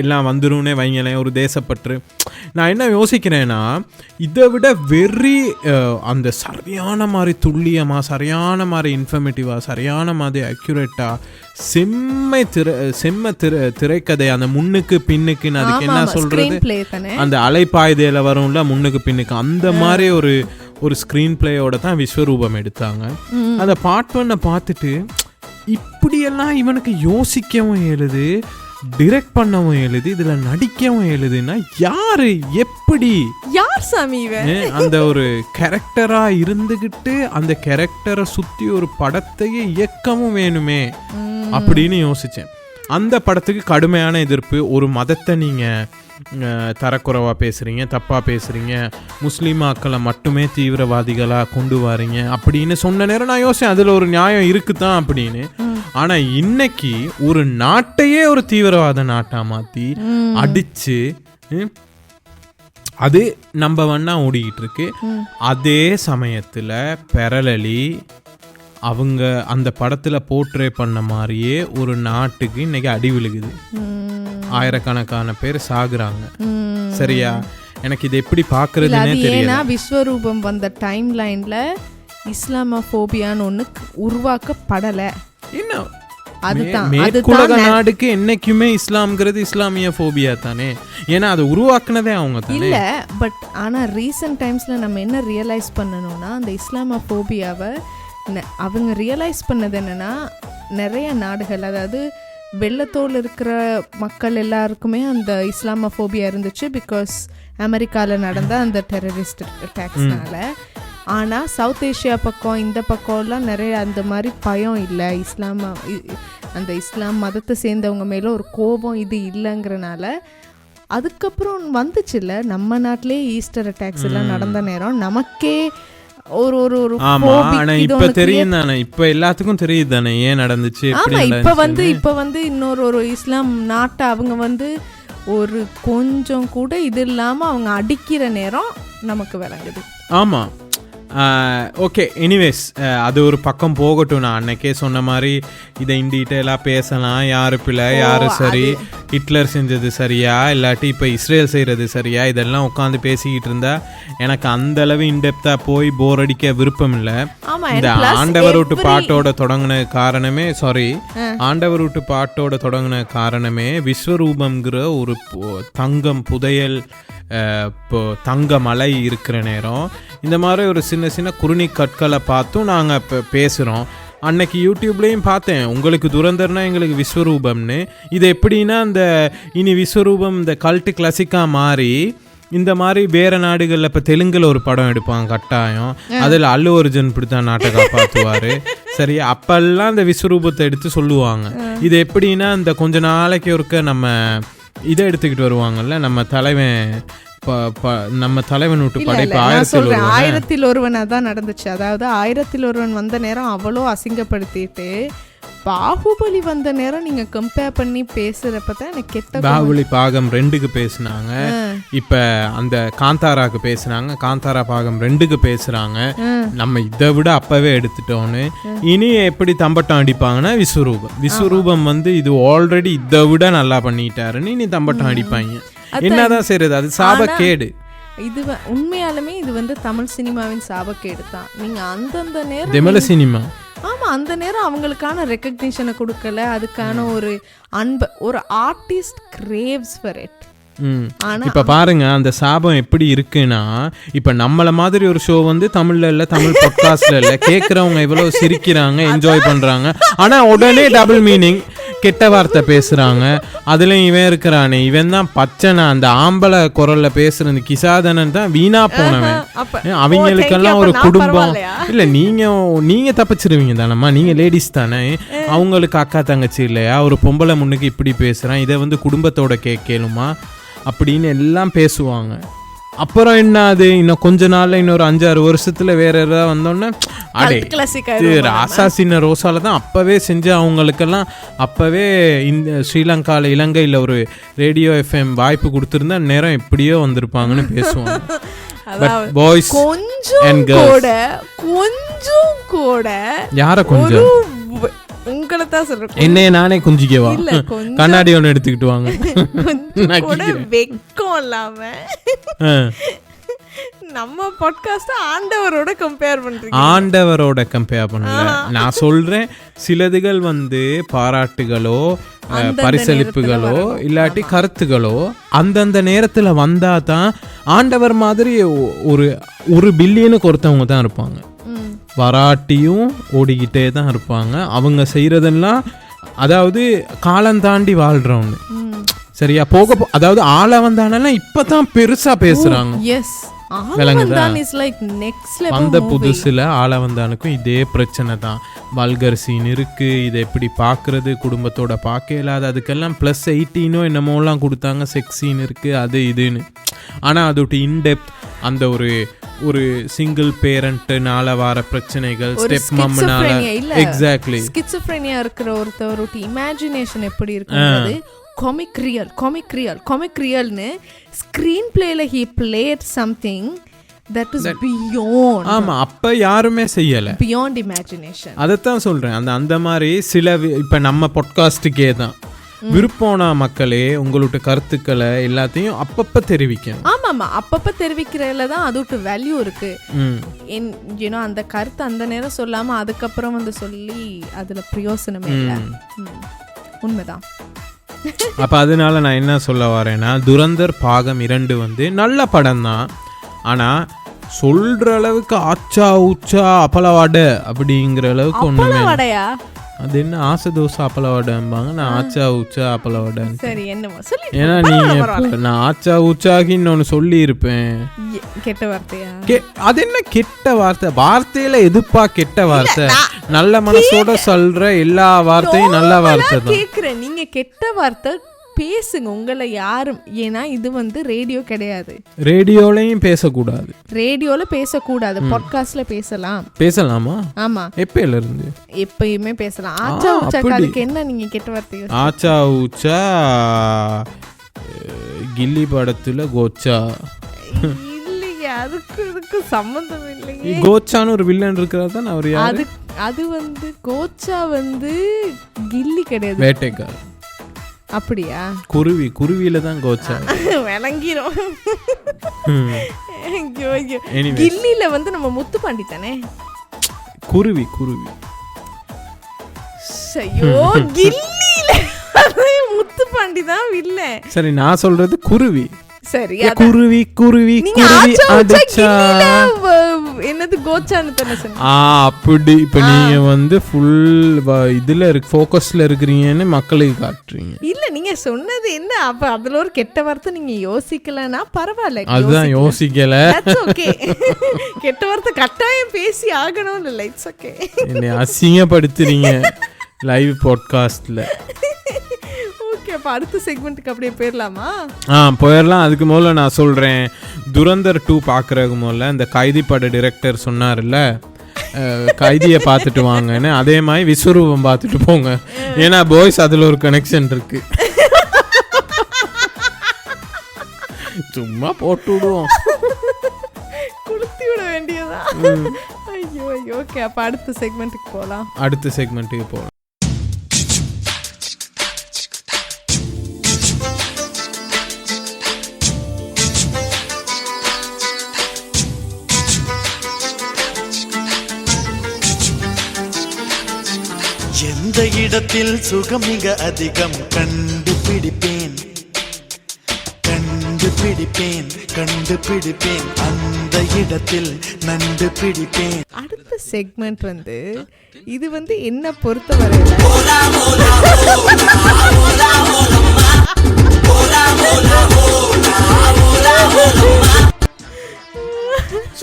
எல்லாம் வந்துரும்னே வைங்களேன். ஒரு தேசப்பற்று. நான் என்ன யோசிக்கிறேன்னா இதை விட வெறி அந்த சரியான மாதிரி துல்லியமாக, சரியான மாதிரி இன்ஃபர்மேட்டிவாக, சரியான மாதிரி அக்யூரேட்டாக, செம்ம திரைக்கதை, அந்த முன்னுக்கு பின்னுக்குன்னு அதுக்கு என்ன சொல்கிறது, அந்த அலைப்பாய்தையில் வரும்ல முன்னுக்கு பின்னுக்கு, அந்த மாதிரி ஒரு ஸ்க்ரீன் பிளேயோட தான் விஸ்வரூபம் எடுத்தாங்க. அந்த பார்ட் 1 பார்த்துட்டு இப்படியெல்லாம் இவனுக்கு யோசிக்கவும் எழுது, டிரெக்ட் பண்ணவும் எழுது, இதுல நடிக்கவும் எழுதுன்னா யாரு எப்படி
யார் சாமி இவன்?
அந்த ஒரு கேரக்டரா இருந்துகிட்டு அந்த கேரக்டரை சுத்தி ஒரு படத்தையே இயக்கவும் வேணுமே அப்படின்னு யோசிச்சேன். அந்த படத்துக்கு கடுமையான எதிர்ப்பு. ஒரு மதத்தை நீங்க தரக்குறைவாக பேசுகிறீங்க, தப்பாக பேசுகிறீங்க, முஸ்லீமாக்களை மட்டுமே தீவிரவாதிகளாக கொண்டு வரீங்க அப்படின்னு சொன்ன நேரம் நான் யோசிச்சேன் அதில் ஒரு நியாயம் இருக்குதான் அப்படின்னு. ஆனால் இன்னைக்கு ஒரு நாட்டையே ஒரு தீவிரவாத நாட்டாக மாற்றி அடித்து அது நம்ம வண்ணா ஓடிக்கிட்டு இருக்கு. அதே சமயத்தில் பெரலி அவங்க அந்த படத்தில் போர்ட்ரே பண்ண மாதிரியே ஒரு நாட்டுக்கு இன்னைக்கு அடி விழுகுது, ஆயிரக்கணக்கான பேர் சாகுறாங்க. சரியா? எனக்கு இது எப்படி பார்க்கறதுன்னே தெரியல.
விஸ்வரூபம் வந்த டைம் லைன்ல இஸ்லாமோபியான்னு ஒன்று உருவாக்கப்படலை.
இன்னும் மேற்குலக நாடுக்கு என்னைக்குமே இஸ்லாம்ங்கிறது இஸ்லாமிய ஃபோபியா தானே, ஏன்னா அதை உருவாக்குனதே அவங்க தானே.
இல்ல பட் ஆனால் ரீசன்ட் டைம்ஸ்ல நம்ம என்ன ரியலைஸ் பண்ணணும்னா அந்த இஸ்லாமோபியாவை அவங்க ரியலைஸ் பண்ணது என்னன்னா நிறைய நாடுகள், அதாவது வெள்ளத்தோல் இருக்கிற மக்கள் எல்லாருக்குமே அந்த இஸ்லாமோபியா இருந்துச்சு பிகாஸ் அமெரிக்காவில் நடந்த அந்த டெரரிஸ்ட் அட்டாக்ஸ்னால. ஆனால் சவுத் ஏஷியா பக்கம் இந்த பக்கம்லாம் நிறைய அந்த மாதிரி பயம் இல்லை, அந்த இஸ்லாம் மதத்தை சேர்ந்தவங்க மேலே ஒரு கோபம் இது இல்லைங்கிறனால அதுக்கப்புறம் வந்துச்சுல்ல நம்ம நாட்டிலே ஈஸ்டர் அட்டாக்ஸ் எல்லாம் நடந்த நேரம் நமக்கே ஒரு ஒரு ஒரு
இப்ப தெரியும் தானே, இப்ப எல்லாத்துக்கும் தெரியுது தானே ஏன் நடந்துச்சு.
ஆமா இப்ப வந்து இன்னொரு ஒரு இஸ்லாம் நாட்டை அவங்க வந்து ஒரு கொஞ்சம் கூட இது இல்லாம அவங்க அடிக்கிற நேரம் நமக்கு விளங்குது.
ஆமா ஓகே எனிவேஸ் அது ஒரு பக்கம் போகட்டும். நான் அன்னைக்கே சொன்ன மாதிரி இதை இன் டீட்டெயிலாக பேசலாம். யாரு பிள்ளை யாரு சரி, ஹிட்லர் செஞ்சது சரியா இல்லாட்டி இப்போ இஸ்ரேல் செய்கிறது சரியா, இதெல்லாம் உட்காந்து பேசிக்கிட்டு இருந்தா எனக்கு அந்தளவு இன்டெப்த்தாக போய் போர் அடிக்க விருப்பம் இல்லை. இந்த ஆண்டவர் வீட்டு பாட்டோட தொடங்கின காரணமே ஆண்டவர் வீட்டு பாட்டோட தொடங்கின காரணமே விஸ்வரூபம்ங்கிற ஒரு தங்கம் புதையல், இப்போ தங்க மலை இருக்கிற நேரம் இந்த மாதிரி ஒரு சின்ன சின்ன குறுநி கற்களை பார்த்தும் நாங்கள் இப்போ பேசுகிறோம். அன்னைக்கு யூடியூப்லேயும் பார்த்தேன் உங்களுக்கு துரந்தர்னா எங்களுக்கு விஸ்வரூபம்னு. இது எப்படின்னா இந்த இனி விஸ்வரூபம் இந்த கல்ட்டு கிளாசிக்காக மாறி இந்த மாதிரி வேறு நாடுகளில் இப்போ தெலுங்கில் ஒரு படம் எடுப்பாங்க கட்டாயம், அதில் அல்லு அர்ஜுன் இப்படி தான் நாட்டை காப்பாற்றுவார். சரி, அப்பெல்லாம் இந்த விஸ்வரூபத்தை எடுத்து சொல்லுவாங்க. இது எப்படின்னா இந்த கொஞ்ச நாளைக்கு ஒருக்க நம்ம இதை எடுத்துக்கிட்டு வருவாங்கல்ல, நம்ம தலைவன் விட்டு படைப்பு
1000 ஒருவன் அதான் நடந்துச்சு. அதாவது 1000 ஒருவன் வந்த நேரம் அவ்வளோ அசிங்கப்படுத்திட்டு பாகுபலி வந்த நேரம் நீங்க கம்பேர் பண்ணி பேசுறப்பதான் எனக்கு கெட்ட.
பாகுபலி பாகம் 2க்கு பேசினாங்க, இப்ப அந்த காந்தாராக்கு பேசுனாங்க, காந்தாரா பாகம் 2க்கு பேசுறாங்க. நம்ம இதை விட அப்பவே எடுத்துட்டோன்னு இனி எப்படி தம்பட்டம் அடிப்பாங்கன்னா விஸ்வரூபம் வந்து இது ஆல்ரெடி இதை விட நல்லா பண்ணிட்டாருன்னு இனி தம்பட்டம் அடிப்பாங்க. என்னதான் செய்யறது, அது சாபக்கேடு.
இது உண்மையாலுமே இது வந்து தமிழ் சினிமாவின் சாபக்கேடு தான். நீங்க அந்தந்த நேரம்
தமிழ் சினிமா
அந்த நேரம் அவங்களுக்கான ரெக்கக்னிஷனை கொடுக்கல, அதுக்கான ஒரு அன்பு. ஒரு ஆர்டிஸ்ட் கிரேவ்ஸ் ஃபார் இட்.
இப்ப பாருங்க அந்த சாபம் எப்படி இருக்குன்னா, இப்ப நம்மள மாதிரி ஒரு ஷோ வந்து தமிழ்ல இல்ல, தமிழ் பாட்காஸ்ட்ல இல்ல, கேக்குறவங்க எவ்வளவு சிரிக்கிறாங்க, என்ஜாய் பண்றாங்க. ஆனா உடனே டபுள் மீனிங் கெட்ட வார்த்தை பேசுறாங்க. அதுலயும் இவன் இருக்கிறானே, இவன் தான் பச்சனை, அந்த ஆம்பளை குரல்ல பேசுறது கிசாதனன் தான் வீணா போனவன். அவங்களுக்கெல்லாம் ஒரு குடும்பம் இல்ல. நீங்க தப்பிச்சிருவீங்க தானம்மா, நீங்க லேடிஸ் தானே. அவங்களுக்கு அக்கா தங்கச்சி இல்லையா, ஒரு பொம்பளை முன்னுக்கு இப்படி பேசுறான், இதை வந்து குடும்பத்தோட கேட்கலுமா அப்படின்னு எல்லாம் பேசுவாங்க. அப்புறம் என்ன, அது இன்னும் கொஞ்ச நாள்ல இன்னொரு 5-6 வருஷத்துல வேற ஏதாவது வந்தோன்னா ராசாசின்ன ரோசால தான் அப்பவே செஞ்சு அவங்களுக்கெல்லாம் அப்பவே இந்த ஸ்ரீலங்கால இலங்கையில் ஒரு ரேடியோ FM வாய்ப்பு கொடுத்துருந்தா நேரம் எப்படியோ வந்திருப்பாங்கன்னு பேசுவாங்க.
கொஞ்சம் கூட
யார கொஞ்சம்
உங்களை தான் சொல்றேன்,
என்னைய நானே குஞ்சிக்கவா, கண்ணாடி ஒன்று எடுத்துக்கிட்டு வாங்க.
வெக்கம் இல்லாம நம்ம பாட்காஸ்ட் ஆண்டவரோட கம்பேர் பண்றீங்க.
ஆண்டவரோட கம்பேர் பண்ணல, நான் சொல்றேன் சிலதுகள் வந்து பாராட்டுகளோ பரிசளிப்புகளோ இல்லாட்டி கருத்துகளோ அந்தந்த நேரத்துல வந்தா தான் ஆண்டவர் மாதிரி ஒரு பில்லியனுக்கு ஒருத்தவங்க தான் இருப்பாங்க. வராட்டியும் ஓடிக்கிட்டே தான் இருப்பாங்க. அவங்க செய்யறதெல்லாம் அதாவது காலம் தாண்டி வாழ்றவங்க. சரியா அதாவது ஆள வந்தானெல்லாம் இப்பதான் பெருசா பேசுறாங்க. அந்த புதுசுல ஆள வந்தானுக்கும் இதே பிரச்சனை தான். வல்கர் சீன் இருக்கு, இதை எப்படி பாக்குறது, குடும்பத்தோட பார்க்க இல்லாத, அதுக்கெல்லாம் +18 என்னமோலாம் கொடுத்தாங்க. செக்ஸ் சீன் இருக்கு, அது இதுன்னு. ஆனா அதோட இன்டெப்த் அந்த ஒரு சிங்கிள் பேரண்ட்னால வர பிரச்சனைகள், ஸ்டெப் மம்னால, எக்ஸாக்ட்லி
ஸ்கிசோஃப்ரெனியா இருக்கிற ஒருத்தரோட இமேஜினேஷன் எப்படி இருக்குன்றது comic realனு ஸ்கிரீன் பிளேல he played something that is beyond.
ஆமா, அப்ப யாருமே செய்யல,
beyond imagination.
அதத்தான் சொல்றேன். அந்த மாதிரி சில இப்ப நம்ம பாட்காஸ்டுக்கே தான் விருப்பம்னா மக்களே உங்களோட கருத்துக்களை எல்லாத்தையும் அப்பப்ப தெரிவிக்கணும்.
ஆமாமா, அப்பப்ப தெரிவிக்கிறதுல தான் அதோட வேல்யூ இருக்கு. அந்த கருத்து அந்த நேரம் சொல்லாம அதுக்கப்புறம் வந்து சொல்லி அதுல பிரயோசனமே இல்லை. உண்மைதான்.
அப்ப அதனால நான் என்ன சொல்ல வரேன்னா, துரந்தர் பாகம் 2 வந்து நல்ல படம் தான். ஆனா சொல்ற அளவுக்கு ஆச்சா உச்சா அப்பளவாடை அப்படிங்கிற அளவுக்கு ஒண்ணுமே. அது என்ன ஆசை தோசை அப்பளவாடைம்பாங்க, நான் ஆச்சா உச்சா அப்பளவாடை.
சரி, என்னமோ சொல்லி.
ஏன்னா நீங்க நான் ஆச்சா உச்சாகின்னு ஒன்று சொல்லி இருப்பேன்.
கெட்ட வார்த்தையா?
அது என்ன கெட்ட வார்த்தை? வார்த்தையில எதுப்பா கெட்ட வார்த்தை? நல்ல மனசோட சொல்ற எல்லா வார்த்தையும் நல்ல வார்த்தை தான்.
கேக்குறேன், நீங்க கெட்ட வார்த்தை பேசுங்க, உங்களை யாரும். ஏன்னா இது வந்து ரேடியோ கிடையாது.
ரேடியோலயும் பேசக்கூடாது.
ரேடியோல பேசக்கூடாது, பாட்காஸ்ட்ல பேசலாமா? ஆமா,
எப்பயில இருந்து
எப்பயுமே பேசலாம். ஆச்சா உச்சா அதுக்கு என்ன நீங்க கெட்ட வார்த்தை?
ஆச்சா உச்சா கில்லி படத்துல கோச்சா
இல்லைங்க, அதுக்கு சம்பந்தம் இல்லைங்க.
கோச்சான்னு ஒரு வில்லன் இருக்கிறார் தான். அவர் யாரு?
அது வந்து கோச்சா வந்து கில்லி கிடையாது,
வேட்டைக்காரர்.
அப்படியா?
குருவியில தான் கோச்சா
விளங்கிரும். கில்லில வந்து நம்ம முத்துப்பாண்டி தானே.
குருவி
ஐயோ, கில்லில முத்துப்பாண்டி தான் வில்ல.
சரி, நான் சொல்றது குருவி.
சரி,
குருவி அடிச்சா
என்னது கோச்சான்னு தானே சொன்னேன்.
அப்படி இப்போ நீங்க வந்து ஃபுல் இதுல ஃபோக்கஸ்ல இருக்கிறீங்கன்னு மக்களுக்கு காட்டுறீங்க.
இல்ல நீங்க சொன்னது என்ன, அப்ப அதுல ஒரு கெட்ட வார்த்தை நீங்க யோசிக்கலன்னா பரவாயில்ல.
அதுதான் யோசிக்கல.
ஓகே, கெட்ட வார்த்தை கட்டாயம் பேசி ஆகணும் இல்ல. It's okay.
என்னை அசிங்கப்படுத்துறீங்க லைவ் பாட்காஸ்ட்ல.
ஓகே, அப்ப அடுத்த செக்மெண்ட்டுக்கு அப்படியே போயிடலாமா?
போயிடலாம். அதுக்கு முதல்ல நான் சொல்கிறேன், துரந்தர் 2 பார்க்குறதுக்கு முதல்ல இந்த கைதி பட டிரெக்டர் சொன்னார்ல, கைதியை பார்த்துட்டு வாங்கன்னு, அதே மாதிரி விஸ்வரூபம் பார்த்துட்டு போங்க. ஏன்னா பாய்ஸ் அதில் ஒரு கனெக்ஷன் இருக்கு. சும்மா போட்டு விடுவோம்,
குளுத்தி விட வேண்டியதா? ஐயோ ஐயோ. ஓகே, அப்ப அடுத்த செக்மெண்ட்டுக்கு போகலாம்.
அடுத்த செக்மெண்ட்டுக்கு போகலாம்.
எந்த இடத்தில் சுகம் மிக அதிகம் கண்டுபிடிப்பேன், கண்டுபிடிப்பேன், கண்டுபிடிப்பேன், அந்த இடத்தில் நண்டு பிடிப்பேன்.
அடுத்த செக்மெண்ட் வந்து இது வந்து என்ன பொறுத்தவரையில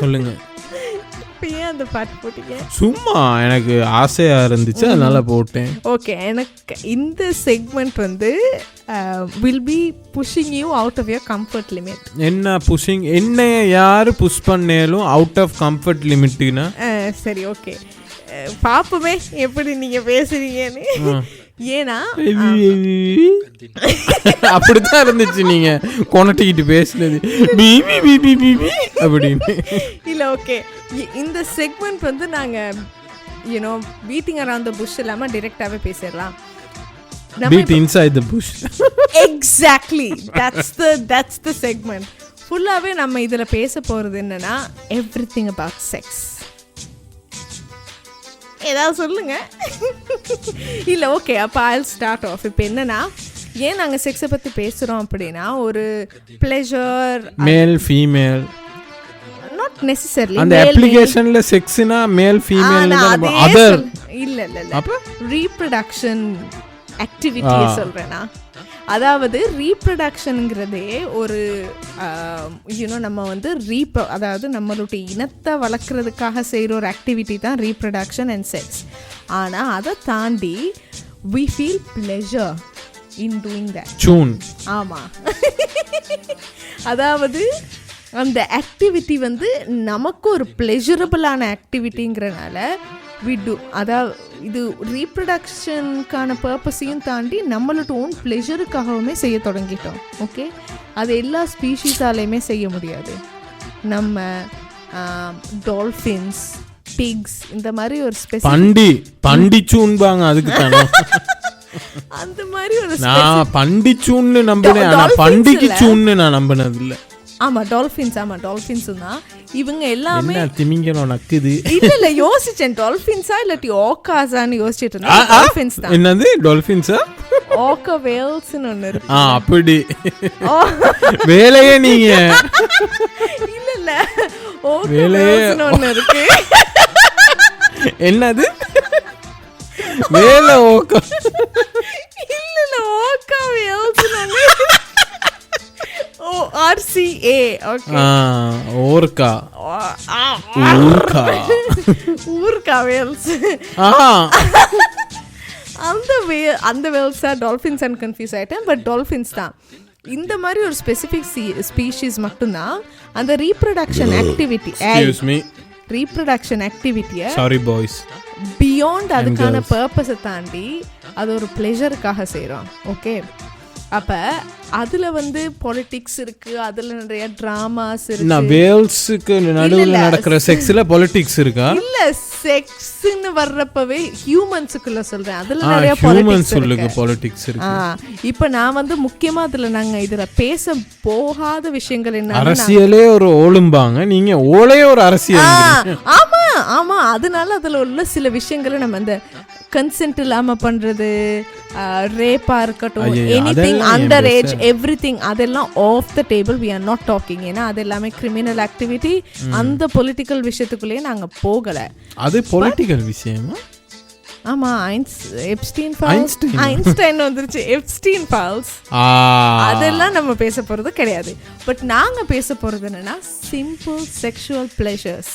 சொல்லுங்க.
ஏன் அந்த பாட்டு போட்டீங்க?
சும்மா எனக்கு ஆசையா இருந்துச்சு, அதனால போட்டேன்.
ஓகே, எனக்கு இந்த செக்மெண்ட் வந்து will be pushing you out of your comfort limit.
என்ன புஷிங்? என்ன யாரு புஷ் பண்ணாலும் அவுட் ஆஃப் கம்ஃபர்ட் லிமிட்னா
சரி, ஓகே, பாப்போமே எப்படி நீங்க பேசுறீங்கன்னு. ஏன்னா
அப்படித்தான் இருந்துச்சு நீங்க கொனட்டிக்கிட்டு பேசுனது அப்படின்னு.
இல்ல ஓகே, இந்த செக்மெண்ட் வந்து நாங்க you know beating around the bush இல்லாம டைரக்டாவே பேசிடலாம்.
Beat inside the bush.
Exactly, that's the segment. ஃபுல்லாவே நம்ம இதுல பேச போறது என்னன்னா எவ்ரிதிங் அபௌட் செக்ஸ். ஏதாவது சொல்லுங்க. இல்லை ஓகே, அப்போ ஐல் ஸ்டார்ட் ஆஃப். இப்போ என்னன்னா, ஏன் நாங்கள் செக்ஸை பற்றி பேசுகிறோம் அப்படின்னா, ஒரு pleasure
male female
not necessarily
அந்த அப்ளிகேஷன்ல செக்ஸ்னா மேல் ஃபீமேல் அதர்
இல்லை இல்லை இல்லை, அப்போ ரீப்ரொடக்ஷன் ஆக்டிவிட்டியை சொல்கிறேன்னா, அதாவது ரீப்ரொடக்ஷனுங்கிறதே ஒரு யூனோ நம்ம வந்து அதாவது நம்மளுடைய இனத்தை வளர்க்குறதுக்காக செய்கிற ஒரு ஆக்டிவிட்டி தான் ரீப்ரொடக்ஷன் அண்ட் செக்ஸ். ஆனால் அதை தாண்டி we feel pleasure in doing that. ஆமாம், அதாவது அந்த ஆக்டிவிட்டி வந்து நமக்கு ஒரு ப்ளெஷரபிளான ஆக்டிவிட்டிங்கிறனால we do. அதாவது இது ரீப்ரொடக்ஷனுக்கான பர்பஸையும் தாண்டி நம்மளோட ஓன் ப்ளெஷருக்காகவுமே செய்ய தொடங்கிட்டோம். ஓகே, அது எல்லா ஸ்பீஷீஸாலையுமே செய்ய முடியாது. நம்ம டால்ஃபின்ஸ், பிக்ஸ், இந்த மாதிரி ஒரு
பண்டிச்சூன்பாங்க அதுக்கு தானே
அந்த மாதிரி ஒரு
நான் பண்டிச்சூன்னு நம்பினேன், ஆனா பண்டிகைச்சூன்னு நான் நம்பினது இல்லை.
ஆமா டால்ஃபின்ஸ், ஆமா டால்ஃபின்ஸும் தான். இவங்க எல்லாமே
திமிங்கலம் நக்குது.
இல்ல யோசிச்சேன், டால்ஃபின்ஸா இல்லாட்டி ஓக்காஸான்னு யோசிச்சுட்டு இருந்தேன். டால்ஃபின்ஸ் தான்.
என்னது டால்ஃபின்ஸா?
ஓக்கா வேல்ஸ்னு ஒன்று இருக்கு.
அப்படி வேலையே நீங்க
இல்ல இல்ல, ஓக்கா வேல்ஸ்னு ஒன்று இருக்கு.
என்னது வேலை? ஓக்கா
இல்ல இல்ல, ஓக்கா வேல்ஸ்னு RCA. Okay,
orca
orca whales. அந்த வேல்ஸா டால்ஃபின்ஸ் அண்ட் கன்ஃபியூஸ் ஆயிட்டேன். பட் டால்ஃபின்ஸ் தான். இந்த மாதிரி ஒரு ஸ்பெசிஃபிக் ஸ்பீஷீஸ் மட்டும்தான் அந்த ரீப்ரொடக்ஷன் ஆக்டிவிட்டியை
சாரி பாய்ஸ்
பியாண்ட் அதுக்கான பர்பஸை தாண்டி அது ஒரு ப்ளெஷருக்காக செய்கிறோம். ஓகே, அப்போ அதில் வந்து பொலிட்டிக்ஸ் இருக்குது, அதில் நிறைய ட்ராமாஸ் இருக்கு.
வேல்ஸுக்கு நடுவில் நடக்கிற செக்ஸில் பொலிட்டிக்ஸ் இருக்கா? இல்லை,
செக்ஸ்ன்னு வர்றப்பவே ஹியூமன்ஸுக்குள்ள சொல்கிறேன், அதில் நிறைய பொலிட்டிக்ஸ்
இருக்கு.
இப்போ நான் வந்து முக்கியமாக அதில் நாங்கள் இதில் பேச போகாத விஷயங்கள் என்ன,
அரசியலே ஒரு ஓளும்பாங்க, நீங்கள் ஓலே ஒரு அரசியல்.
ஆமாம் ஆமாம், அதனால அதில் உள்ள சில விஷயங்களை நம்ம இந்த கன்சென்ட் இல்லாமல் பண்ணுறது, ரேப்பாக இருக்கட்டும்,
ஐயையோ,
எனிதிங்
அதெல்லாம்
அண்டர்
ஏன்
ஏஜ், எவ்ரிதிங், அதெல்லாம் off the table we are not talking. ஏன்னா அது எல்லாமே கிரிமினல் ஆக்டிவிட்டி. அந்த பொலிட்டிக்கல் விஷயத்துக்குள்ளேயே நாங்கள் போகலை.
அது பொலிட்டிக்கல் விஷயமா?
ஆமா, ஐன்ஸ்டைன் வந்துருச்சு, எப்ஸ்டீன் ஃபைல்ஸ், அதெல்லாம் நம்ம பேச போறது கிடையாது. பட் நாங்க பேச போறது என்னன்னா சிம்பிள் செக்ஷுவல் பிளஷர்ஸ்.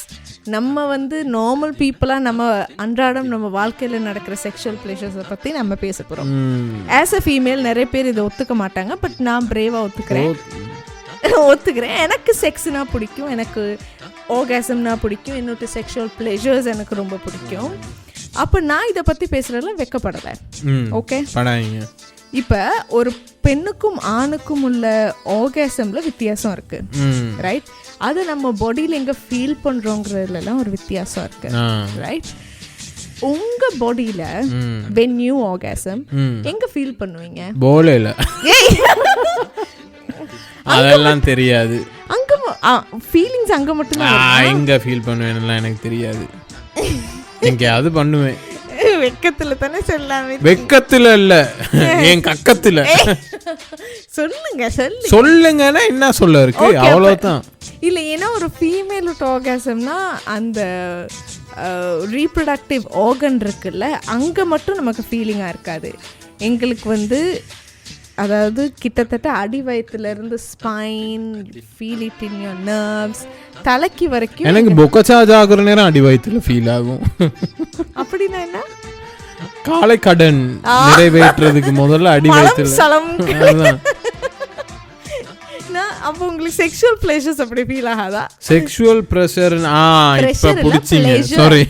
நம்ம வந்து நார்மல் பீப்புளா நம்ம அன்றாடம் நம்ம வாழ்க்கையில நடக்கிற செக்ஷுவல் பிளஷர்ஸை பத்தி நம்ம பேச போறோம். ஆஸ் அ ஃபீமேல் நிறைய பேர் இதை ஒத்துக்க மாட்டாங்க, பட் நான் பிரேவா ஒத்துக்கிறேன். எனக்கு செக்ஸ்னா பிடிக்கும், எனக்கு ஆர்காசம்னா பிடிக்கும், இன்னொரு செக்ஷுவல் பிளஷர்ஸ் எனக்கு ரொம்ப பிடிக்கும். அப்போ நான் இதை பற்றி பேசுகிறதுல வெக்கப்படலை. ஓகே, இப்போ ஒரு பெண்ணுக்கும் ஆணுக்கும் உள்ள ஆர்காசமில் வித்தியாசம் இருக்கு, ரைட்? அது நம்ம பாடியில் எங்கே ஃபீல் பண்ணுறோங்கிறதுலாம் ஒரு வித்தியாசம் இருக்கு, ரைட்? உங்க பாடியில வென் யூ ஆர்காசம் எங்க ஃபீல் பண்ணுவீங்க? போலேல.
அதெல்லாம் தெரியாது.
அங்க ஃபீலிங்ஸ் அங்க மட்டும் தான்.
எங்க ஃபீல் பண்ணுவேன்லாம் எனக்கு தெரியாது. எங்கேயாவது பண்ணுவேன்.
வெக்கத்துல தானே சொல்லாமே.
வெக்கத்துல இல்ல, என் கக்கத்துல. சொல்லுங்கன்னா என்ன சொல்ல இருக்கு, அவ்வளவுதான்.
இல்ல, ஏன்னா ஒரு ஃபீமேல் ஆர்காசம்னா அந்த ரீப்ரொடக்டிவ் ஆர்கன் இருக்குல்ல, அங்க மட்டும் நமக்கு ஃபீலிங்கா இருக்காது. எங்களுக்கு வந்து அதாவது கிட்டத்தட்ட அடி வயிற்றுல இருந்து spine, feel it in your nerves, தலைக்கு வரைக்கும்.
எனக்கு பொக்கச்சார்ஜ் ஆகுற நேரம் அடி வயிற்றுல ஃபீல் ஆகும்.
அப்படின்னா என்ன?
காலை கடன் நிறைவேற்றுறதுக்கு முதல்ல அடி வயிற்றுல.
அப்போ உங்களுக்கு செக்ஷுவல் பிளஷர்ஸ் அப்படி ஃபீல் ஆகாதா?
செக்ஷுவல் ப்ரெஷர் இப்ப பிடிச்சிங்க, சாரி,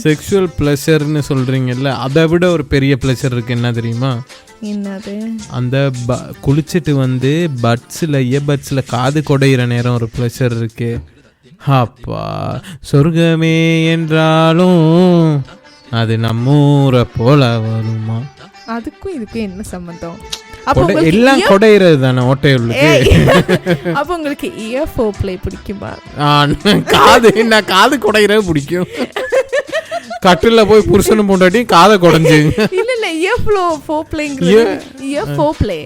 செக்ஷுவல் ப்ளஷர்னு சொல்றீங்கல்ல, அதை விட ஒரு பெரிய ப்ளஷர் இருக்கு. என்ன தெரியுமா?
என்னது?
அந்த குளிச்சுட்டு வந்து பட்ஸில் இயர்பட்ஸில் காது கொடையிற நேரம் ஒரு ப்ளஷர் இருக்கு. அப்பா, சொர்க்கமே என்றாலும் அது நம்மூரை போல வருமா?
அதுக்கும் இதுக்கும் என்ன சம்பந்தம்?
எல்லாம் கொடையிறது தானே ஓட்டையுள்ளது.
அப்போ உங்களுக்கு இயர் ஃபோர் ப்ளே பிடிக்குமா?
காது கொடையிறது பிடிக்கும். கட்டில போய் புருஷனும் போட்டாட்டி காதை குடைஞ்சு.
இல்ல இயர் ஃபோர் ப்ளேங்கிறது, இயர் ஃபோர் ப்ளே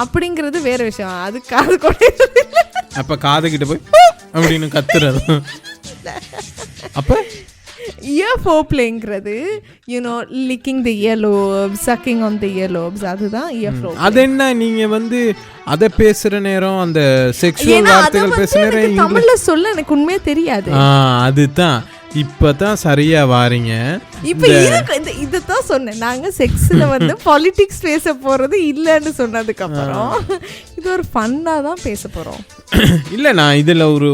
அப்படிங்கிறது வேற விஷயம். அது காது கொடையிறது.
அப்ப காது கிட்ட போய் அப்படின்னு கத்துறது. அப்ப
இயர் ஃபோர்ப்ளேங்கிறது licking the earlobes, sucking on the earlobes, அதுதான் இயர் ஃபோர்ப்ளே.
அது என்ன, நீங்க வந்து அத பேசுற நேரம், அந்த செக்சுவல் வார்த்தைகள் பேசுற நேரம்
தமிழ்ல சொல்ல எனக்கு உண்மையா தெரியாது.
அதுதான் இப்பதான் சரியா வாரீங்க.
இப்ப இதுதான் சொன்னேன், நாங்க செக்ஸ்ல வந்து பாலிடிக்ஸ் பேச போறது இல்லன்னு சொன்னதுக்கு அப்புறம் இது ஒரு ஃபன்னா தான் பேச போறோம்.
இல்ல, நான் இதுல ஒரு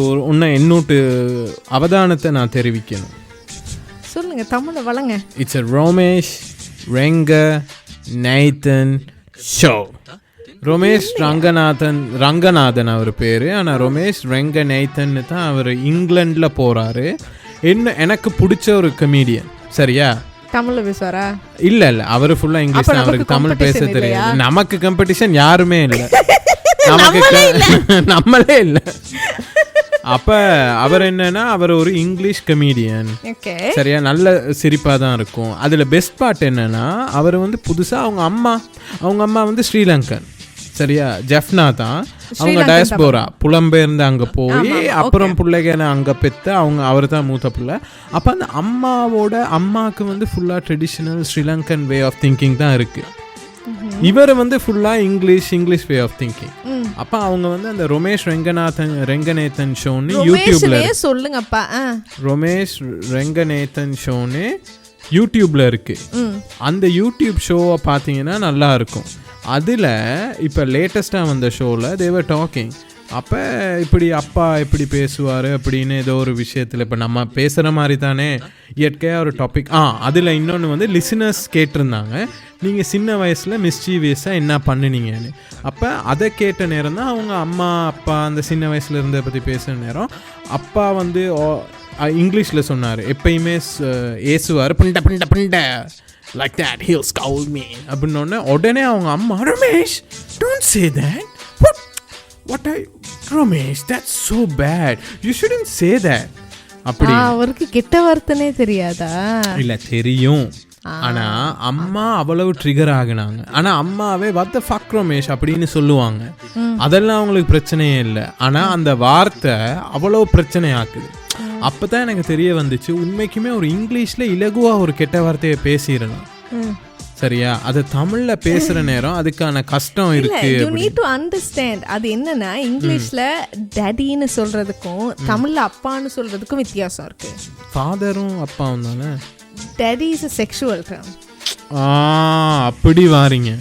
என்னோட்டு அவதானத்தை நான் தெரிவிக்கணும்.
சொல்லுங்க, தமிழ்ல வழங்க.
It's a Romesh Ranganathan show. Romesh Ranganathan அவர் பேரு. ஆனால் ரோமேஷ் ரெங்கநாதன் தான் அவர் இங்கிலாந்துல போறாரு. எனக்கு பிடிச்ச ஒரு கமீடியன். சரியா?
தமிழ்ல பேசுவாரா?
இல்ல அவர் ஃபுல்லா இங்கிலீஷ் தான். அவருக்கு தமிழ் பேச தெரியாது. நமக்கு காம்படிஷன் யாருமே இல்லை, நம்மளே இல்லை. அப்ப அவர் என்னன்னா, அவர் ஒரு இங்கிலீஷ் கமீடியன். சரியா? நல்ல சிரிப்பா தான் இருக்கும். அதுல பெஸ்ட் பார்ட் என்னன்னா, அவர் வந்து புதுசா அவங்க அம்மா வந்து ஸ்ரீலங்கன். சரியா? ஜெஃப்னா தான். அவங்க டயஸ்போரா புலம்பெயர்ந்து அங்க போய் அப்புறம் பிள்ளைங்க அங்க பெற்று அவர் தான் மூத்த பிள்ளை. அப்ப அந்த அம்மாவுக்கு வந்து ஃபுல்லா traditional Sri Lankan way of thinking தான் இருக்கு. இவர் வந்து ஃபுல்லா இங்கிலீஷ் வே ஆஃப் திங்கிங். அப்ப அவங்க வந்து அந்த ரோமேஷ் ரெங்கநாதன் ஷோன்னு யூடியூப்ல
சொல்லுங்கப்பா,
ரோமேஷ் ரெங்கநாதன் ஷோன்னு யூடியூப்ல இருக்கு. அந்த யூடியூப் ஷோவை பார்த்தீங்கன்னா நல்லா இருக்கும். அதில் இப்போ லேட்டஸ்ட்டாக வந்த ஷோவில் தேவர் டாக்கிங். அப்போ இப்படி அப்பா எப்படி பேசுவார் அப்படின்னு ஏதோ ஒரு விஷயத்தில் இப்போ நம்ம பேசுகிற மாதிரி தானே இயற்கையாக ஒரு டாபிக். அதில் இன்னொன்று வந்து லிசனர்ஸ் கேட்டிருந்தாங்க, நீங்கள் சின்ன வயசில் மிஸ்சீவியஸாக என்ன பண்ணினீங்கன்னு. அப்போ அதை கேட்ட நேரம் தான் அவங்க அம்மா அப்பா அந்த சின்ன வயசில் இருந்ததை பற்றி பேசுகிற நேரம். அப்பா வந்து இங்கிலீஷில் சொன்னார், எப்பயுமே ஏசுவார், புண்ட புண்ட புண்ட like that, he'll scold me அப்படின்னோடனே உடனே அவங்க அம்மா, Ramesh don't say that, what Ramesh that's so bad, you shouldn't say that. அப்படி
அவருக்கு கெட்ட வார்த்தைனே தெரியாதா?
இல்ல தெரியும், ஆனா அம்மா அவ்வளவு ட்ரிகர் ஆகினாங்க. ஆனா அம்மாவே வார்த்தை ஃபக் ரமேஷ் அப்படின்னு சொல்லுவாங்க, அதெல்லாம் அவங்களுக்கு பிரச்சனையே இல்லை. ஆனா அந்த வார்த்தை அவ்வளவு பிரச்சனை ஆக்குது. அப்பதான் எனக்கு தெரிய வந்துச்சு, உண்மைக்குமே ஒரு இங்கிலீஷ்ல இலகுவா ஒரு கெட்ட வார்த்தையை பேசிடலாம், சரியா? அது தமிழ்ல பேசுற நேரம் அதுக்கான கஷ்டம் இருக்கு.
you need to understand. அது என்னன்னா இங்கிலீஷ்ல டாடின்னு சொல்றதுக்கும் தமிழ்ல அப்பான்னு சொல்றதுக்கும் வித்தியாசம் இருக்கு.
ஃபாதரும் அப்பாவும் தானே.
Daddy is a sexual term.
அப்படி வாரீங்க.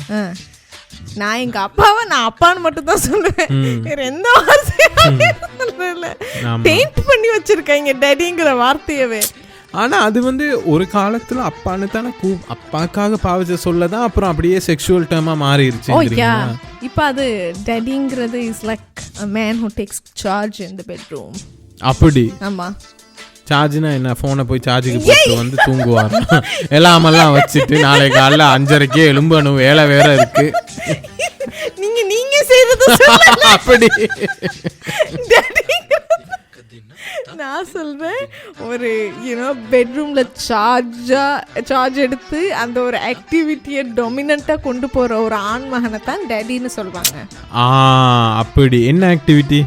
நான் எங்க அப்பாவை நான் அப்பான்னு மட்டும் தான் சொல்லுவேன், வேற எந்த வார்த்தையும் சொல்லல. பெயிண்ட் பண்ணி வச்சிருக்காங்க டாடிங்கிற வார்த்தையவே.
ஆனா அது வந்து ஒரு காலத்துல அப்பான்னு தானே அப்பாக்காக பாவிச்ச சொல்லதான் அப்புறம் அப்படியே செக்ஷுவல் டேர்மா மாறிடுச்சு.
இப்ப அது டாடிங்கிறது is like a man who takes charge in the bedroom.
அப்படி.
ஆமா.
சார்ஜ்னா என்ன, போனை போய் சார்ஜுக்கு போட்டு வந்து தூங்குவார், எல்லாமெல்லாம் வச்சுட்டு நாளைக்கு காலைல 5:30 எழும்பணும், வேலை வேற இருக்கு.
நீங்க செய்யறது
அப்படி
நான் சொல்றேன், ஒரு பெட்ரூம்ல சார்ஜ் எடுத்து அந்த ஒரு ஆக்டிவிட்டியை டொமினண்டா கொண்டு போற ஒரு ஆண் மகனை தான் டாடின்னு சொல்லுவாங்க.
அப்படி. என்ன ஆக்டிவிட்டி?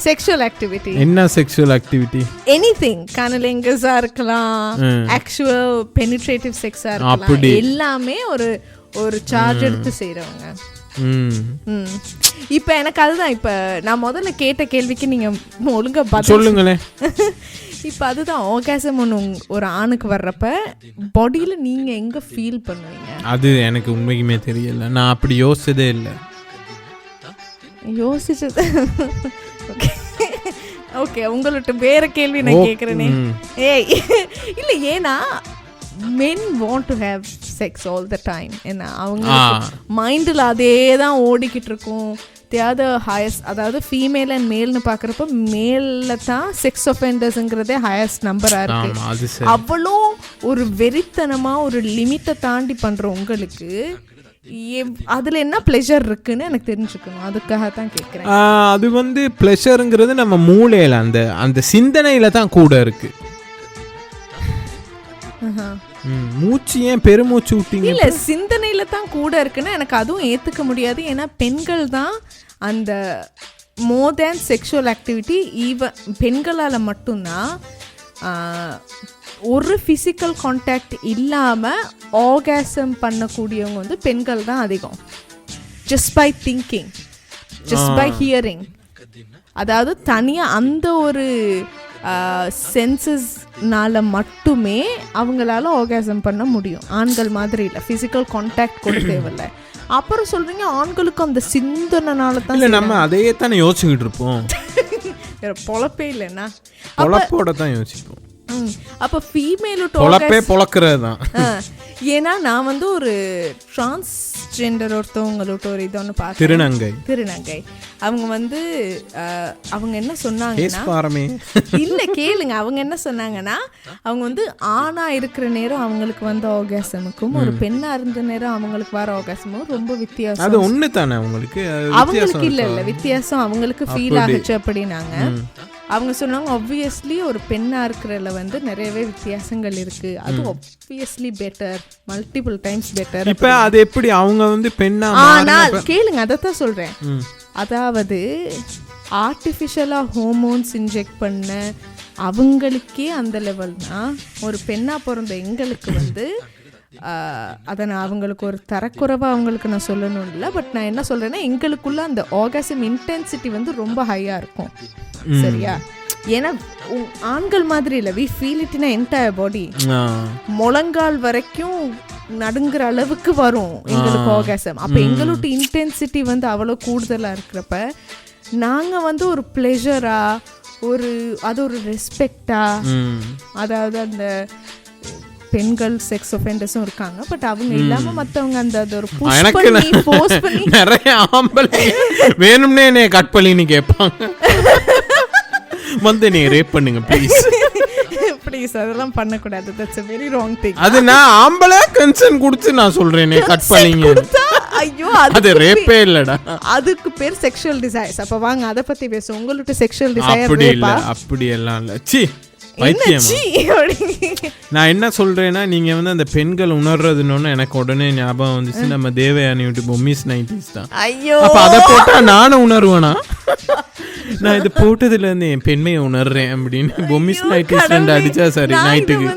Sexual activity.
என்ன செக்ஷுவல் ஆக்டிவிட்டி?
எனிதிங். கனலிங்கஸா இருக்கலாம், ஆக்சுவல் பெனிட்ரேட்டிவ் செக்ஸா இருக்கலாம், எல்லாமே ஒரு சார்ஜ் எடுத்து செய்றவங்க. இப்ப எனக்கு அதுதான், இப்ப நான் முதல்ல கேட்ட கேள்விக்கு நீங்க ஒழுங்கா பதில்
சொல்லுங்களேன்.
இப்ப அதுதான் ஆர்காசம் ஒரு ஆணுக்கு வர்றப்ப பாடியில நீங்க எங்க ஃபீல் பண்ணுவீங்க?
அது எனக்கு உண்மைக்குமே தெரியல, நான் அப்படி யோசிச்சதே இல்லை.
யோசிச்சது ஓகே, உங்கள்ட்ட வேற கேள்வி நான் கேக்குறேனே. ஏய் இல்ல, ஏன்னா men want to have sex all the time. ஏன்னா அவங்க மைண்டில் அதே தான் ஓடிக்கிட்டு இருக்கும். the highest, அதாவது ஃபீமேல் அண்ட் மேல்னு பார்க்குறப்ப மேலில் தான் செக்ஸ் ஒஃபெண்டர்ஸுங்கிறதே ஹையஸ்ட் நம்பராக இருக்குது. அவ்வளோ ஒரு வெறித்தனமாக ஒரு லிமிட்டை தாண்டி பண்ணுற உங்களுக்கு அதில் என்ன ப்ளெஷர் இருக்குன்னு எனக்கு தெரிஞ்சுக்கணும், அதுக்காக தான் கேட்குறேன்.
அது வந்து ப்ளெஷருங்கிறது நம்ம மூளையில் அந்த சிந்தனையில் தான் கூட இருக்கு. மூச்சு ஏன் பெருமூச்சு விட்டீங்க?
இல்ல, சிந்தனையில தான் கூட இருக்குன்னா எனக்கு அதுவும் ஏத்துக்க முடியாது. ஏன்னா பெண்கள் தான் அந்த மோர் தேன் செக்ஷுவல் ஆக்டிவிட்டி, ஈவன் பெண்களால் மட்டும்தான் ஒரு ஃபிசிக்கல் கான்டாக்ட் இல்லாமல் ஆர்காசம் பண்ணக்கூடியவங்க வந்து பெண்கள் தான் அதிகம். Just by thinking, just by hearing, அதாவது தனியாக அந்த ஒரு சென்சஸ்னால மட்டுமே அவங்களால ஆர்காசம் பண்ண முடியும். ஆண்கள் மாதிரி இல்லை, ஃபிசிக்கல் கான்டாக்ட் கூட தேவையில்லை. அப்புறம் சொல்றீங்க ஆண்களுக்கு அந்த சிந்தனைனால தான்.
இல்லை, நம்ம அதையே தானே யோசிச்சுக்கிட்டு இருப்போம்,
வேற பொழப்பே இல்லைன்னா
பொழப்போட தான் யோசிப்போம்.
அப்போ ஃபீமேல்
பொழக்கிறது தான்.
ஏன்னா நான் வந்து ஒரு டிரான்ஸ்ஜெண்டர் ஒருத்தவங்கள்ட்ட ஒரு இதை ஒன்று பார்த்தேன், திருநங்கை. அவங்க வந்து அவங்க என்ன சொன்னாங்கன்னா, இல்லை கேளுங்க, அவங்க என்ன சொன்னாங்கன்னா, அவங்க வந்து ஆணா இருக்கிற நேரம் அவங்களுக்கு வந்த ஆர்காசமுக்கும் ஒரு பெண்ணா இருந்த நேரம் அவங்களுக்கு வர ஆர்காசமும் ரொம்ப வித்தியாசம்.
அது ஒண்ணு தானே அவங்களுக்கு?
அவங்களுக்கு இல்ல வித்தியாசம் அவங்களுக்கு ஃபீல் ஆகுச்சு அப்படின்னாங்க. அவங்க சொன்னாங்க ஆப்வியஸ்லி ஒரு பெண்ணா இருக்கிறதுல வந்து நிறையவே வித்தியாசங்கள் இருக்கு, அது obviously better, multiple times better.
இப்ப அது எப்படி அவங்க வந்து பெண்ணா?
ஆனால் கேளுங்க, அதைத்தான் சொல்றேன். அதாவது ஆர்டிஃபிஷியலா ஹோமோன்ஸ் இன்ஜெக்ட் பண்ண அவங்களுக்கே அந்த லெவல்னா ஒரு பெண்ணா பிறந்த எங்களுக்கு வந்து அதை நான் அவங்களுக்கு ஒரு தரக்குறைவாக அவங்களுக்கு நான் சொல்லணும் இல்லை. பட் நான் என்ன சொல்கிறேன்னா, எங்களுக்குள்ள அந்த ஆர்காசம் இன்டென்சிட்டி வந்து ரொம்ப ஹையாக இருக்கும், சரியா? ஏன்னா ஆண்கள் மாதிரி இல்லை, we feel it in entire body, முழங்கால் வரைக்கும் நடுங்குற அளவுக்கு வரும் எங்களுக்கு ஆர்காசம். அப்போ எங்களோட இன்டென்சிட்டி வந்து அவ்வளோ கூடுதலாக இருக்கிறப்ப நாங்கள் வந்து ஒரு ப்ளெஷரா அது ஒரு ரெஸ்பெக்டா, அதாவது அந்த பெண்கள் செக்ஸ் ஒஃபெண்டர்ஸும் இருக்காங்க, பட் அவங்க இல்லாம மத்தவங்க அந்த ஒரு புஷ் பண்ணி ஃபோர்ஸ் பண்ணி
நிறைய ஆம்பளை வேணும்னே என்னை கட் பண்ணி கேட்பாங்க, வந்து நீ ரேப் பண்ணுங்க ப்ளீஸ்
ப்ளீஸ், அதெல்லாம் பண்ணக்கூடாது, that's a very wrong thing.
அது நான் ஆம்பளை கன்சென்ட் கொடுத்து நான் சொல்றேன் கட் பண்ணீங்க.
ஐயோ,
அது ரேப்பே இல்லடா,
அதுக்கு பேர் செக்ஷுவல் டிசைர்ஸ். அப்ப வாங்க அதை பத்தி பேசுவோம். உங்களோட செக்ஷுவல் டிசைர்
அப்படி இல்ல, அப்படி எல்லாம் இல்ல. சி பைத்தியமா? நான் என்ன சொல்றேன்னா, நீங்க வந்து அந்த பெண்கள் உணர்றதுன்னு எனக்கு உடனே ஞாபகம் வந்துச்சு, நம்ம தேவயானி விட்டு பொம்மிஸ் 90s தான்.
ஐயோ,
அப்ப அதை போட்டா நானும் உணர்வேனா? நான் இது போட்டதுல இருந்து என் பெண்மையை உணர்றேன் அப்படின்னு பொம்மிஸ் 90s அடிச்சா சரி நைட்டுக்கு.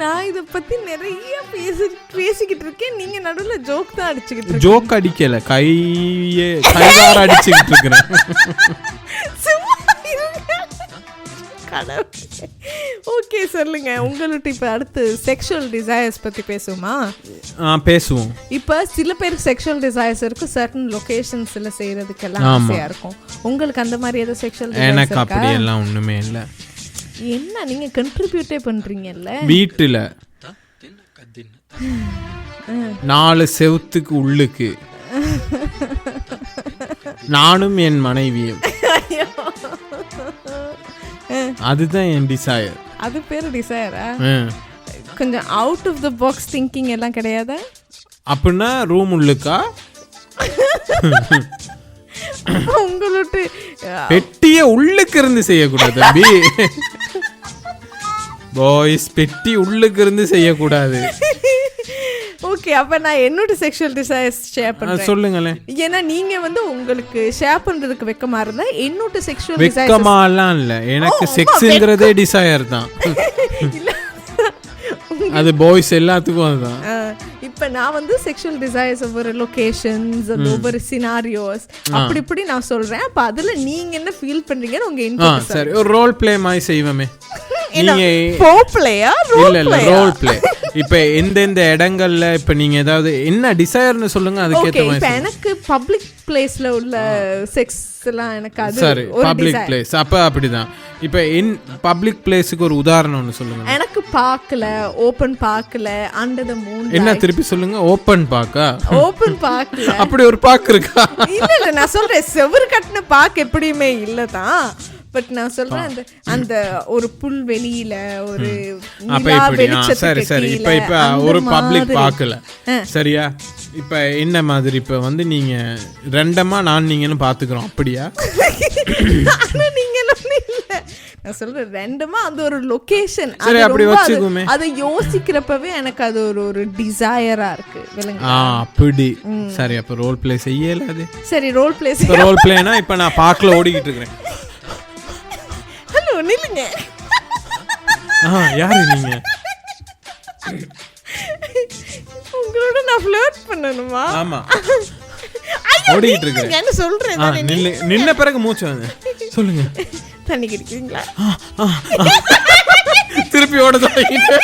நான் இத பத்தி நிறைய பேசிக்கிட்டு இருக்கேன், நீங்க நடுவுல ஜோக் தான் அடிச்சுக்கிட்டு இருக்கீங்க.
ஜோக் அடிக்கல, கைவார அடிச்சுக்கிட்டு இருக்கிறேன்.
ஓகே, சொல்லுங்க. உங்களுக்கு இப்ப அடுத்து செக்ஷுவல் டிசைர்ஸ் பத்தி பேசுவோமா?
பேசுவோம்.
இப்ப சில பேருக்கு செக்ஷுவல் டிசைர்ஸ் இருக்கு, சர்டன் லொகேஷன்ஸ்ல செய்யறதுக்கெல்லாம் ஆசையா இருக்கும். உங்களுக்கு அந்த மாதிரி ஏதோ செக்ஷுவல் டிசைர்ஸ் இருக்கா?
எனக்கு அப்படி எல்லாம் ஒண்ணுமே இல்ல.
என்ன நீங்க கண்ட்ரிபியூட்டே பண்றீங்கல்ல வீட்டுல?
4 செவுத்துக்கு உள்ளுக்கு நானும் என் மனைவியும், அதுதான் என் டிசைர்.
அது பேரு டிசைரா? கொஞ்சம் out of the box thinking எல்லாம் கிடையாது
அப்படின்னா? ரூம் உள்ளுக்கா?
உங்களுக்கு
பெட்டிய உள்ளுக்கு இருந்து செய்யக்கூடாது தம்பி. பாய்ஸ், பெட்டி உள்ளுக்கு இருந்து செய்யக்கூடாது.
ஓகே, அப்ப நான் என்னோட செக்ஷுவல் டிசைர்ஸ் ஷேர் பண்றேன்.
சொல்லுங்களேன்.
ஏன்னா நீங்க வந்து உங்களுக்கு ஷேர் பண்றதுக்கு வெக்கமா இருந்தா என்னோட செக்ஷுவல் டிசைர்ஸ்
வெக்கமாலாம் இல்ல, எனக்கு செக்ஸ்ங்கிறதே டிசைர் தான். அது பாய்ஸ் எல்லாத்துக்கும் அதுதான்.
இப்ப நான் வந்து செக்ஷுவல் டிசைர்ஸ் ஒவ்வொரு லொகேஷன்ஸ், ஒவ்வொரு சினாரியோஸ் அப்படி இப்படி நான் சொல்றேன். அப்ப அதுல நீங்க என்ன ஃபீல் பண்றீங்கன்னு உங்க இன்ட்ரெஸ்ட்.
சரி, ஒரு ரோல் ப்ளே மாதிரி செய்வோமே.
நீங்க ரோல்
ப்ளே இப்ப எந்தெந்த இடங்கள்ல இப்ப நீங்க ஏதாவது என்ன டிசைர்னு சொல்லுங்க, அதுக்கேத்த மாதிரி.
இப்ப எனக்கு பப்ளிக் பிளேஸ்ல உள்ள செக்ஸ் எல்லாம் எனக்கு அது
சரி, பப்ளிக் பிளேஸ். அப்ப அப்படிதான். இப்ப இன் பப்ளிக் பிளேஸ்க்கு ஒரு உதாரணம் ஒன்னு சொல்லுங்க.
எனக்கு பார்க்கல, ஓபன் பார்க்கல, அண்டர் தி மூன்.
என்ன திருப்பி சொல்லுங்க? ஓபன் பார்க்கா?
ஓபன் பார்க்கல.
அப்படி ஒரு பார்க் இருக்கா?
இல்ல இல்ல, நான் சொல்றேன் செவுரு கட்டின பார்க் எப்படியுமே இல்லதான். பட் நான் சொல்றேன் அந்த ஒரு புல்வெளியில ஒரு
சரி சரி. இப்ப ஒரு பப்ளிக் பார்க்கல, சரியா? இப்ப என்ன மாதிரி இப்ப வந்து நீங்க ரெண்டமா நான் நீங்கன்னு பாத்துக்கிறோம், அப்படியா?
நீங்க நான் சொல்றேன் ரெண்டுமா அந்த ஒரு லொகேஷன்.
சரி, அப்படி வச்சுக்குமே.
அதை யோசிக்கிறப்பவே எனக்கு அது ஒரு டிசையரா இருக்கு.
அப்படி சரி. அப்ப ரோல் பிளே செய்யல அது.
சரி, ரோல் பிளே.
ரோல் பிளேனா இப்ப நான் பார்க்ல ஓடிக்கிட்டு இருக்கேன்.
ஹலோ, நில்லுங்க.
யாரு நீங்க?
உங்களோட நான் ஃப்ளர்ட் பண்ணனுமா?
ஆமா, ஓடிக்கிட்டு இருக்கேன்.
என்ன சொல்றேன்?
நின்ன பிறகு மூச்சு வந்து சொல்லுங்க.
தண்ணி குடிக்கிறீங்களா?
திருப்பி ஓட தொடங்கிட்டு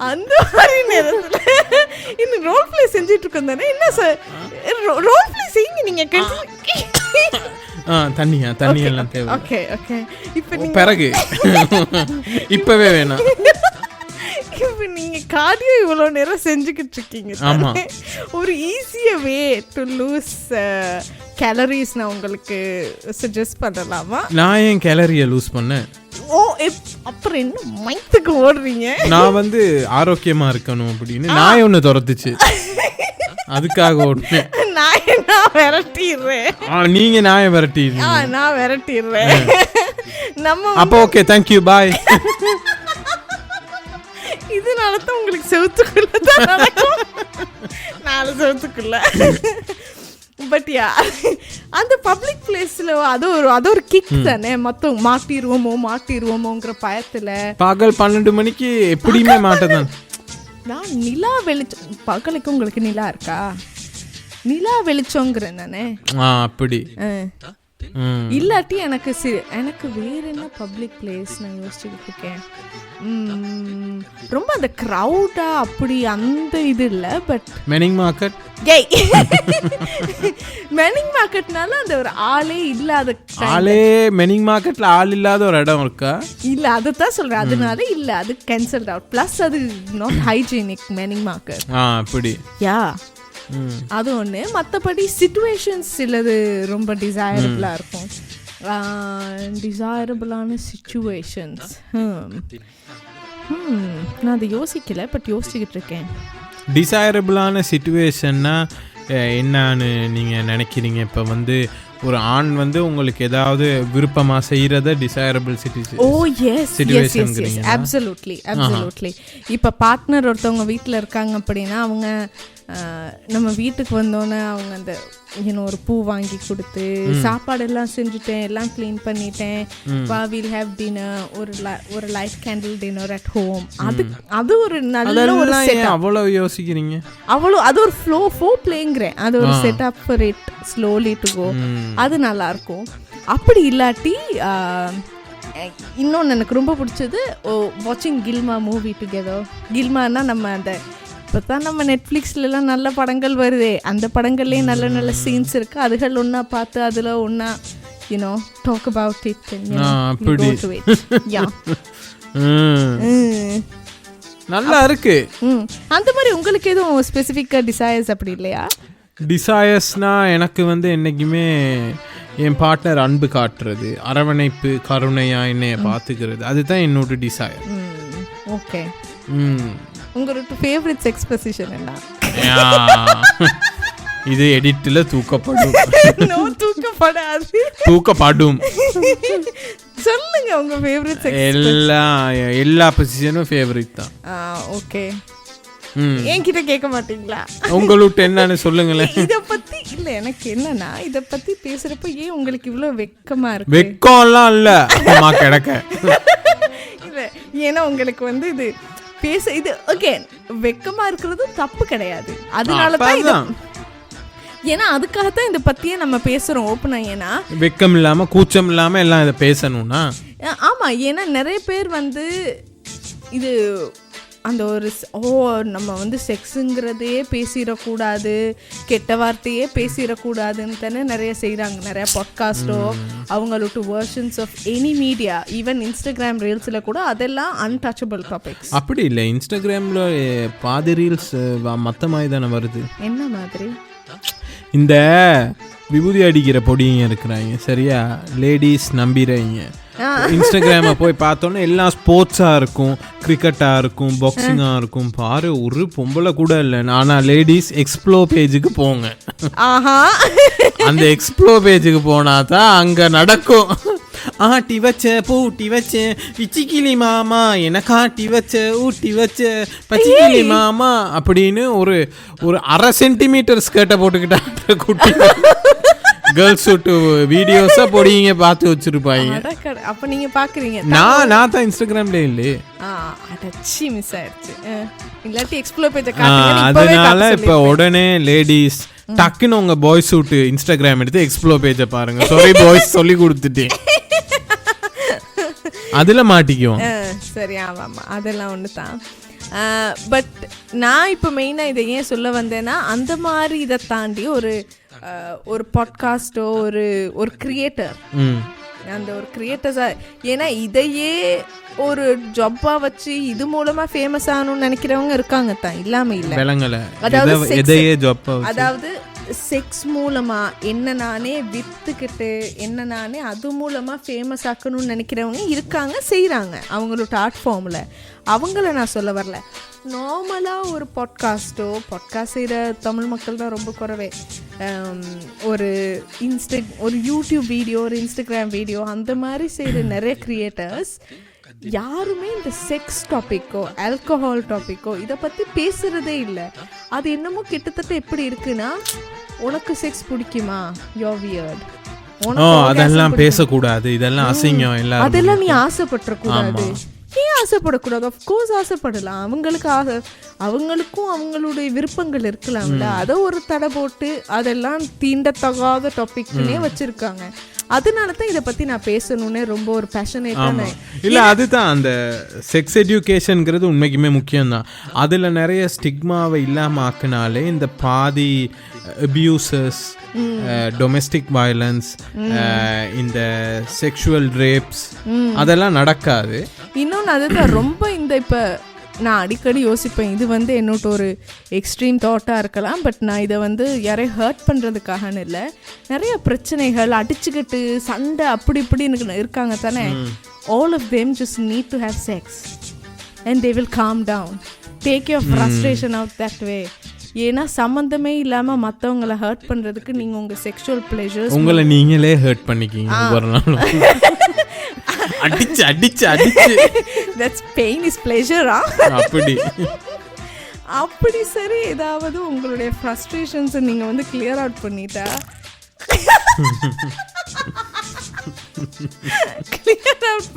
அந்த மாதிரி நேரத்துல இன்னும் ரோல் பிளே செஞ்சுட்டு இருக்கோம் தானே. என்ன சார் ரோல் பிளே செய்யுங்க நீங்க.
தண்ணி எல்லாம் தேவை.
Okay okay. இப்போ நீங்க
பிறகு இப்பவே வேணாம்.
இப்போ நீங்க கார்டியோ இவ்வளவு நேரம் செஞ்சுக்கிட்டு இருக்கீங்க.
ஆமா,
ஒரு ஈஸியா வே டு லூஸ் கேலரிஸ் நான் உங்களுக்கு சஜஸ்ட் பண்ணலாமா?
நான் ஏன் கேலரியை லூஸ் பண்ணேன்?
அப்புறம் என்ன மைத்துக்கு ஓடுறீங்க?
நான் வந்து ஆரோக்கியமா இருக்கணும் அப்படின்னு நாய் ஒண்ணு துரத்துச்சு, அதுக்காக ஓடுனேன்.
நான் விரட்டிடுறேன்.
நீங்க நாயை விரட்டிடுறீங்க.
நான் விரட்டிடுறேன். நம்ம
அப்போ ஓகே, தேங்க்யூ, பாய்.
இதனால தான் உங்களுக்கு செவுத்துக்குள்ள தான் நடக்கும். 4 செவுத்துக்குள்ள. பட் யா, அந்த பப்ளிக் பிளேஸ்ல அது ஒரு கிக் தானே. மொத்தம் மாட்டிடுவோமோங்கிற பயத்துல
பகல் 12 மணிக்கு எப்படியுமே மாட்டதான்.
நான் நிலா வெளிச்சம், பகலுக்கு உங்களுக்கு நிலா இருக்கா? நிலா வெளிச்சோங்கிறேன் நானே.
அப்படி
இல்லாட்டி எனக்கு வேற என்ன பப்ளிக் பிளேஸ் நான் யோசிச்சுக்கிட்டு இருக்கேன். ரொம்ப அந்த க்ரௌடா அப்படி அந்த இது இல்ல. பட்
மெனிங் மார்க்கெட்,
மெனிங் மார்க்கெட்னால அந்த ஒரு ஆளே இல்லாத
மெனிங் மார்க்கெட்ல ஆள் இல்லாத ஒரு இடம் இருக்கா?
இல்ல, அதுதான் சொல்றேன். அதனால இல்ல, அது கேன்சல்ட் அவுட். பிளஸ் அது நாட் ஹைஜீனிக் மெனிங் மார்க்கெட்.
அப்படி
யா, அது ஒன்று. மற்றபடி சிச்சுவேஷன்ஸ் சிலது ரொம்ப டிசைரபிளா இருக்கும். டிசைரபிளான சிச்சுவேஷன்ஸ் நான் அதை யோசிக்கல, பட் யோசிச்சுக்கிட்டு இருக்கேன்.
டிசைரபிளான சிச்சுவேஷன்னா என்னன்னு நீங்கள் நினைக்கிறீங்க? இப்போ வந்து ஒரு ஆண் வந்து உங்களுக்கு ஏதாவது விருப்பமா செய்யறத டிசைரபிள்
ஓ எஸ் அப்சல்யூட்லி இப்போ பார்ட்னர் ஒருத்தவங்க வீட்டில் இருக்காங்க அப்படின்னா அவங்க நம்ம வீட்டுக்கு வந்தோன்னே அவங்க அந்த ஒரு பூ வாங்கி கொடுத்து சாப்பாடெல்லாம் செஞ்சுட்டேன், எல்லாம் க்ளீன் பண்ணிட்டேன், வில் ஹேவ் டின்னர், ஒரு light candle dinner at home. அது ஒரு நல்ல ஒரு செட்டப்.
அவ்வளோ யோசிக்கிறீங்க?
அது ஒரு ஃப்ளோ பிளேங்கிறேன். அது ஒரு setup for it slowly to go. அது நல்லா இருக்கும். அப்படி இல்லாட்டி இன்னொன்று எனக்கு ரொம்ப பிடிச்சது வாட்சிங் கில்மா மூவி டுகெதர். கில்மானா நம்ம அந்த இப்போ தான் நம்ம நெட்ஃப்ளிக்ஸ்லாம் நல்ல படங்கள் வருதே, அந்த படங்கள்லேயே நல்ல நல்ல சீன்ஸ் இருக்குது. அதுகள் ஒன்றா பார்த்து அதில் ஒன்றா டாக் அபவுட் இட்.
நல்லா இருக்கு.
அந்த மாதிரி உங்களுக்கு எதுவும் ஸ்பெசிஃபிக்காக டிசைர்ஸ் அப்படி இல்லையா?
டிசைர்ஸ்னா எனக்கு வந்து என்றைக்குமே என் பார்ட்னர் அன்பு காட்டுறது, அரவணைப்பு, கருணையா என்னைய பார்த்துக்கிறது, அதுதான் என்னோட டிசைர்.
ஓகே. உங்களோட ஃபேவரட் செக்ஸ் பொசிஷன் என்ன?
இது எடிட்டில் தூக்கப்படும்.
தூக்கப்படும். சொல்லுங்க உங்க ஃபேவரட் செக்ஸ்.
எல்லா பொசிஷனும் ஃபேவரட் தான்.
ஓகே. என்கிட்ட கேட்க மாட்டீங்களா?
உங்களுக்கு என்னன்னு சொல்லுங்களேன்.
இத பத்தி இல்ல, எனக்கு என்னன்னா இத பத்தி பேசுறப்ப ஏன் உங்களுக்கு இவ்வளவு வெக்கமா இருக்கு?
வெக்கம்லாம் இல்ல அம்மா கிடக்க.
இல்ல, ஏன்னா உங்களுக்கு வந்து இது பேச இது ஓகே வெக்கமா இருக்கிறது தப்பு கிடையாது. அதனால தான் இது, ஏன்னா அதுக்காகத்தான் இதை பத்தியே நம்ம பேசுறோம் ஓப்பனா. ஏன்னா
வெக்கம் இல்லாம கூச்சம் இல்லாம எல்லாம் இதை பேசணும்னா
ஆமா. ஏன்னா நிறைய பேர் வந்து இது அந்த ஒரு நம்ம வந்து செக்ஸுங்கிறதையே பேசிடக்கூடாது, கெட்ட வார்த்தையே பேசிடக்கூடாதுன்னு தானே நிறைய செய்கிறாங்க. நிறைய பாட்காஸ்டோ அவங்களோட versions of any media, even Instagram ரீல்ஸில் கூட அதெல்லாம் அன்டச்சபிள் டாபிக்ஸ்.
அப்படி இல்லை, இன்ஸ்டாகிராமில் பாதி ரீல்ஸ் மற்ற மாதிரி தானே வருது.
என்ன மாதிரி?
இந்த விபூதி அடிக்கிற பொடிங்க இருக்கிறாங்க சரியா, லேடிஸ் நம்பிடுறீங்க. இன்ஸ்டாகிராமை போய் பார்த்தோன்னே எல்லாம் ஸ்போர்ட்ஸாக இருக்கும், கிரிக்கெட்டாக இருக்கும், பாக்ஸிங்காக இருக்கும். பாரு, ஒரு பொம்பளை கூட இல்லை. ஆனால் லேடிஸ் எக்ஸ்ப்ளோ பேஜுக்கு போங்க. அந்த எக்ஸ்ப்ளோ பேஜுக்கு போனால் தான் அங்கே நடக்கும். ஆட்டி வச்ச பூட்டி வச்ச பிச்சிக்கிளி மாமா, எனக்காட்டி வச்ச ஊட்டி வச்ச பச்சிக்கிளி மாமா அப்படின்னு ஒரு 1/2 சென்டிமீட்டர் ஸ்கர்ட்டை போட்டுக்கிட்டாங்க குட்டி கேர்ள்ஸ் சூட்டு வீடியோஸா போடிங்க பார்த்து வச்சிருப்பாங்க.
அப்ப நீங்க பாக்குறீங்க.
நான் தான் இன்ஸ்டாகிராம்ல இல்லையே,
அடச்சி மிஸ் ஆயிடுச்சு. இல்லாட்டி எக்ஸ்ப்ளோர் பேஜ் காட்டுங்க.
அதனால இப்ப உடனே லேடிஸ் டக்குன்னு உங்க பாய்ஸ் சூட்டு இன்ஸ்டாகிராம் எடுத்து எக்ஸ்ப்ளோர் பேஜை பாருங்க. சாரி பாய்ஸ் சொல்லி கொடுத்துட்டேன், அதுல மாட்டிக்குவோம்.
சரி, ஆமாம், அதெல்லாம் ஒன்று தான். பட் நான் இப்போ மெயினாக இதை ஏன் சொல்ல வந்தேன்னா, அந்த மாதிரி இதை தாண்டி ஒரு பாட்காஸ்டோ ஒரு கிரியேட்டர், அந்த ஒரு கிரியேட்டர்ஸாக, ஏன்னா இதையே ஒரு ஜாப்பாக வச்சு இது மூலமாக ஃபேமஸ் ஆகணும்னு நினைக்கிறவங்க இருக்காங்க தான், இல்லாமல் இல்லை. அதாவது செக்ஸ் மூலமாக என்ன நானே விற்றுக்கிட்டு என்ன நானே அது மூலமாக ஃபேமஸ் ஆக்கணும்னு நினைக்கிறவங்க இருக்காங்க, செய்கிறாங்க அவங்களோட ஆர்ட் ஃபார்மில். அவங்கள நான் சொல்ல வரல. நார்மலாக ஒரு பாட்காஸ்ட் செய்கிற தமிழ் மக்கள் தான் ரொம்ப குறைவே. ஒரு யூடியூப் வீடியோ, ஒரு இன்ஸ்டாகிராம் வீடியோ, அந்த மாதிரி செய்கிற நிறைய கிரியேட்டர்ஸ் யாருமே இந்த செக்ஸ் டாப்பிக்கோ ஆல்கஹால் டாப்பிக்கோ இதை பற்றி பேசுகிறதே இல்லை. அது என்னமோ கிட்டத்தட்ட எப்படி இருக்குன்னா, உனக்கு செக்ஸ் பிடிக்குமா, யூ வியர்ட்,
அதெல்லாம் பேசக்கூடாது, இதெல்லாம் அசிங்கம், எல்லாம்
அதெல்லாம் நீ ஆசைப்பட்டுறக்கூடாது. ஏன் ஆசைப்படக்கூடாது? ஆஃப்கோர்ஸ் ஆசைப்படலாம். அவங்களுக்கும் அவங்களுடைய விருப்பங்கள் இருக்கலாம்ல. அதை ஒரு தடை போட்டு அதெல்லாம் தீண்டத்தகாத டாபிக்னே வச்சிருக்காங்க. அதனால தான் இதை பற்றி நான் பேசணுன்னே ரொம்ப ஒரு பேஷனேட்டான.
இல்லை, அதுதான் அந்த செக்ஸ் எஜுகேஷனுங்கிறது உண்மைக்குமே முக்கியம்தான். அதில் நிறைய ஸ்டிக்மாவை இல்லாமல் ஆக்கினாலே இந்த பாதி அபியூசஸ், டொமெஸ்டிக் வயலன்ஸ், இந்த செக்ஷுவல் ரேப்ஸ் அதெல்லாம் நடக்காது.
இன்னொன்று அதுதான் ரொம்ப இந்த இப்போ நான் அடிக்கடி யோசிப்பேன், இது வந்து என்னோட ஒரு எக்ஸ்ட்ரீம் தாட்டாக இருக்கலாம், பட் நான் இதை வந்து யாரையும் ஹர்ட் பண்ணுறதுக்காகன்னு இல்லை. நிறைய பிரச்சனைகள், அடிச்சுக்கிட்டு சண்டை அப்படி இப்படின்னு இருக்காங்க தானே. All of them just need to have sex and they will calm down, take your frustration out that way. ஏன்னா சம்மந்தமே இல்லாம மத்தவங்களை ஹர்ட் பண்றதுக்கு நீங்க உங்க செக்ஷுவல் பிளஷர்ஸ்
உங்களை நீங்களே ஹர்ட் பண்ணிக்கிங்க ஒவ்வொரு நாளும். அடிச்சு அடிச்சு அடிச்சு
தட்ஸ் பெயின் இஸ் பிளஷரா
அப்படி
அப்படி சரி. ஏதாவது உங்களுடைய ஃப்ரஸ்ட்ரேஷன்ஸை நீங்கள் வந்து கிளியர் அவுட்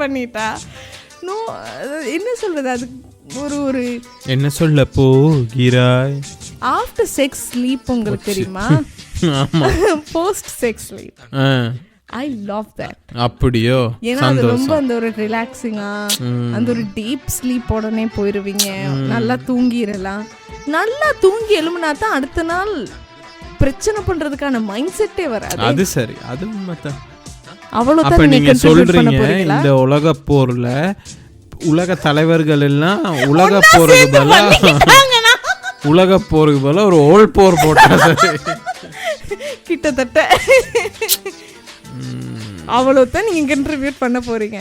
பண்ணிட்டா நோ என்ன சொல்கிறது, அது ஒரு
என்ன சொல்ல போகிறாய்
ஆஃப்டர் செக்ஸ் ஸ்லீப் உங்களுக்கு தெரியுமா? Post sex sleep I love that.
அப்படியோ?
ஏன்னா அது ரொம்ப அந்த ஒரு ரிலாக்ஸிங்கா அந்த ஒரு டீப் ஸ்லீப் உடனே போயிருவீங்க, நல்லா தூங்கிடலாம். நல்லா தூங்கி எழுமுனா தான் அடுத்த நாள் பிரச்சனை பண்றதுக்கான மைண்ட் செட்டே வராது.
அது சரி, அது உண்மைதான்.
அவ்வளவுதான்
நீங்க சொல்றீங்க. இந்த உலக போர்ல உலக தலைவர்கள் எல்லாம் உலக போருக்கு பதிலா ஒரு ஓல் போர் போட்டாங்க
கிட்டத்தட்ட. அவ்வளோதான் நீங்க கண்ட்ரிபியூட் பண்ண போறீங்க.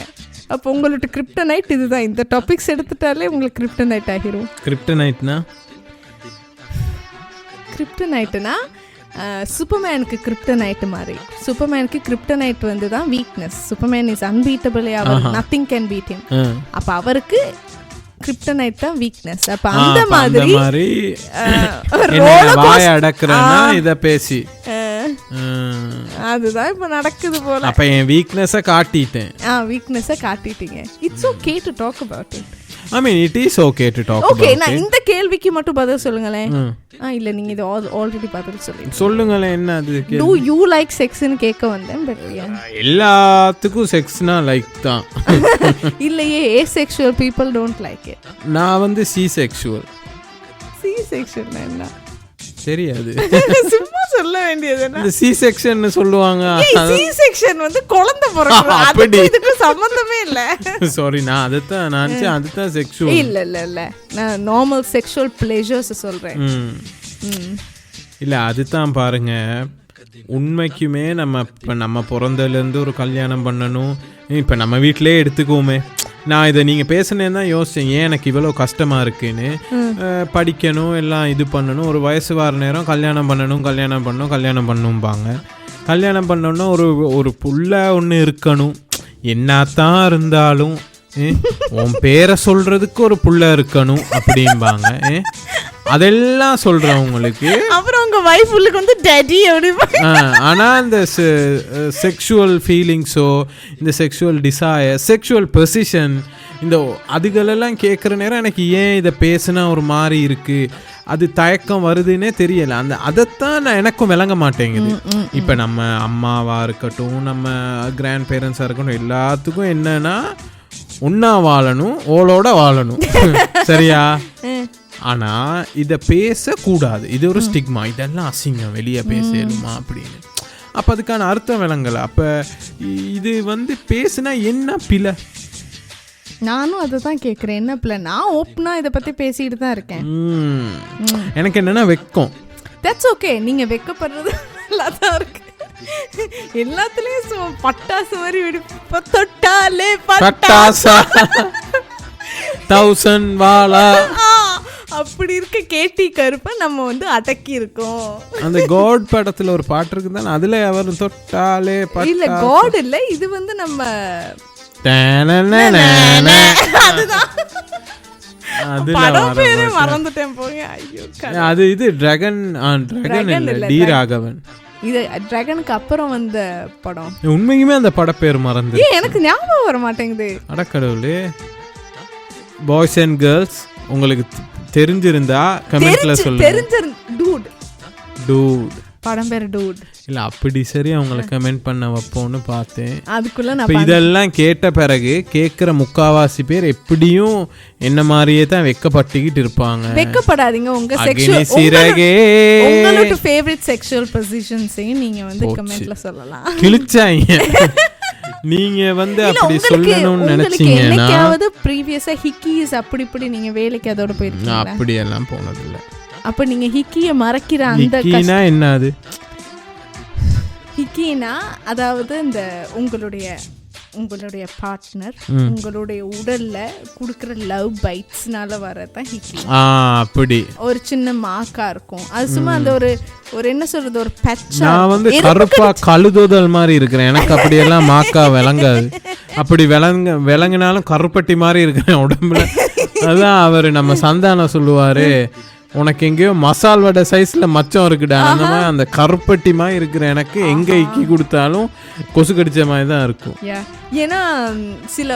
அப்போ உங்களோட கிரிப்டனைட் இதுதான். இந்த டாபிக்ஸ் எடுத்துட்டாலே உங்களுக்கு கிரிப்டனைட் ஆகிரும். கிரிப்டனைட்னா சூப்பர்மேனுக்கு கிரிப்டனைட் மாதிரி. சூப்பர்மேனுக்கு கிரிப்டனைட் வந்து தான் வீக்னஸ். சூப்பர்மேன் இஸ் அன்பீட்டபிள், அவர் நத்திங் கேன் பீட் ஹிம். அப்ப அவருக்கு கிரிப்டனைட் தான் வீக்னஸ். அப்ப அந்த மாதிரி
வாய் அடக்குறேன்னா இத பேசி
அதுதான் இப்ப நடக்குது போல.
அப்ப என் வீக்னஸை காட்டிட்டேன்.
வீக்னஸை காட்டிட்டீங்க. It's okay to talk about it.
I mean it is okay to talk about it.
Okay, நான் இந்த கேள்விக்கு மட்டும் பதில் சொல்லுங்களேன். இல்ல நீங்க இது ஆல்ரெடி பதில்
சொல்லுங்களேன். என்ன அது?
Do you like sex ன்னு கேட்க வந்தேன். பட்
எல்லாத்துக்கும் செக்ஸ்னா லைக் தான்.
இல்லையே, asexual people don't like it.
நான் வந்து C-sexual.
C-section என்ன
தெரியாது.
சும்மா சொல்ல வேண்டியது.
இந்த C-section சொல்லுவாங்க.
C-section வந்து குழந்தை பிறக்குது, அதுக்கு இதுக்கு சம்பந்தமே இல்ல.
சாரி, நான் அதுதான் செக்சுவல்.
இல்ல நான் நார்மல் செக்சுவல் பிளஷர்ஸ் சொல்றேன்.
இல்ல அதுதான் பாருங்க, உண்மைக்குமே நம்ம பிறந்ததுலேருந்து ஒரு கல்யாணம் பண்ணணும். இப்போ நம்ம வீட்டிலே எடுத்துக்குவோமே, நான் இதை நீங்கள் பேசுனேன்னு தான் யோசித்தேன், ஏன் எனக்கு இவ்வளோ கஷ்டமாக இருக்குன்னு. படிக்கணும், எல்லாம் இது பண்ணணும், ஒரு வயசு வர நேரம் கல்யாணம் பண்ணும்பாங்க. கல்யாணம் பண்ணோன்னா ஒரு புள்ள ஒன்று இருக்கணும். என்னத்தான் இருந்தாலும் உன் பேரை சொல்கிறதுக்கு ஒரு புள்ள இருக்கணும் அப்படிம்பாங்க. அதெல்லாம் சொல்கிறேன் உங்களுக்கு.
அப்புறம் உங்கள் வைஃப் உள்ளுக்கு வந்து டேடி அப்படி.
ஆனால் இந்த செக்ஷுவல் ஃபீலிங்ஸோ, இந்த செக்ஷுவல் டிசையர், செக்ஷுவல் பொசிஷன், இந்த அதுகளெல்லாம் கேட்குற நேரம் எனக்கு ஏன் இதை பேசுனா ஒரு மாதிரி இருக்குது, அது தயக்கம் வருதுன்னே தெரியலை. அதைத்தான் எனக்கும் விளங்க மாட்டேங்குது. இப்போ நம்ம அம்மாவாக இருக்கட்டும், நம்ம கிராண்ட் பேரண்ட்ஸாக இருக்கட்டும், எல்லாத்துக்கும் என்னன்னா ஒன்றா வாழணும், ஓளோட வாழணும். சரியா? ஆனால் இதை பேசக்கூடாது, இது ஒரு ஸ்டிக்மா, இதெல்லாம் அசிங்கம், வெளியே பேசலுமா அப்படின்னு. அப்போ அதுக்கான அர்த்தம் விளங்கலை. அப்போ இது வந்து பேசுனா என்ன பிழை?
நானும் அதை தான் கேட்குறேன், என்ன பிள்ளை? நான் ஓப்பனாக இதை பற்றி பேசிக்கிட்டு தான் இருக்கேன்.
எனக்கு என்னென்னா வெக்கம்.
தட்ஸ் ஓகே, நீங்கள் வெக்கப்படுறது நல்லா தான் இருக்கு. எல்லாத்துலேயும் பட்டாசு மாதிரி வெடிப்ப, தொட்டாலே பட்டாசா
1000 வாழா
அப்படி இருக்க கேட்டி கருப்பை நம்ம வந்து அடக்கி இருக்கோம்.
அந்த காட் படத்துல ஒரு பாட்டு இருக்கு தானே, அதுல அவர் தொட்டாலே
இல்ல காட் இல்ல, இது வந்து நம்ம மறந்துட்டேன் போங்க.
அது இது டிராகன் இல்ல, டி ராகவன்.
இது டிராகனுக்கு அப்புறம் வந்த படம்.
உண்மையுமே அந்த பட பேர் மறந்து
எனக்கு ஞாபகம் வர மாட்டேங்குது.
அடக்கடவுளே. பாய்ஸ் அண்ட் கேர்ள்ஸ் உங்களுக்கு தெரிஞ்சிருந்தா கமெண்ட்ல சொல்லுங்க. டூட்
படம் பேர் டூட்
இல்ல, அப்படி சரி அவங்களை கமெண்ட் பண்ண வைப்போம்னு பார்த்தேன்.
அதுக்குள்ள
நான் இதெல்லாம் கேட்ட பிறகு கேட்குற முக்காவாசி பேர் எப்படியும் என்ன மாதிரியே தான் வெக்கப்பட்டுக்கிட்டு இருப்பாங்க.
வெக்கப்படாதீங்க. உங்க செக்ஷுவல்
சிறகே
உங்களோட ஃபேவரட் செக்ஷுவல் பொசிஷன்ஸையும் நீங்க வந்து கமெண்ட்ல சொல்லலாம்.
கிழிச்சாங்க. நீங்க வந்து அப்படி சொல்லணும்னு நினைச்சீங்கன்னா,
என்னைக்காவது ப்ரீவியஸா ஹிக்கிஸ் அப்படி நீங்க வேலைக்கு அதோட போயிருக்கீங்களா?
அப்படி எல்லாம் போனது இல்ல.
அப்ப நீங்க ஹிக்கிய மறக்கிற அந்த
ஹிக்கினா என்னது?
ஹிக்கினா அதாவது இந்த உங்களுடைய உங்களுடைய பார்ட்னர் உங்களுடைய உடல்ல குடுக்குற லவ் பைட்ஸ்னால வரதான் ஹிக்கி.
அப்படி
ஒரு சின்ன மார்க்கா இருக்கும். அது சும்மா அந்த ஒரு என்ன சொல்றது, ஒரு பச்சை.
நான் வந்து கருப்பா கழுதுதல் மாதிரி இருக்கிறேன், எனக்கு அப்படியெல்லாம் மாக்கா விளங்காது. அப்படி விளங்கினாலும் கருப்பட்டி மாதிரி இருக்கிறேன் உடம்புல. அதான் அவர் நம்ம சந்தானம் சொல்லுவாரு, உனக்கு எங்கேயோ மசால் வடை சைஸ்ல மச்சம் இருக்குடா, அந்த மாதிரி அந்த கருப்பட்டி மாதிரி இருக்கிற எனக்கு எங்க இக்கி கொடுத்தாலும் கொசு கடிச்ச மாதிரி தான் இருக்கும்.
ஏன்னா சில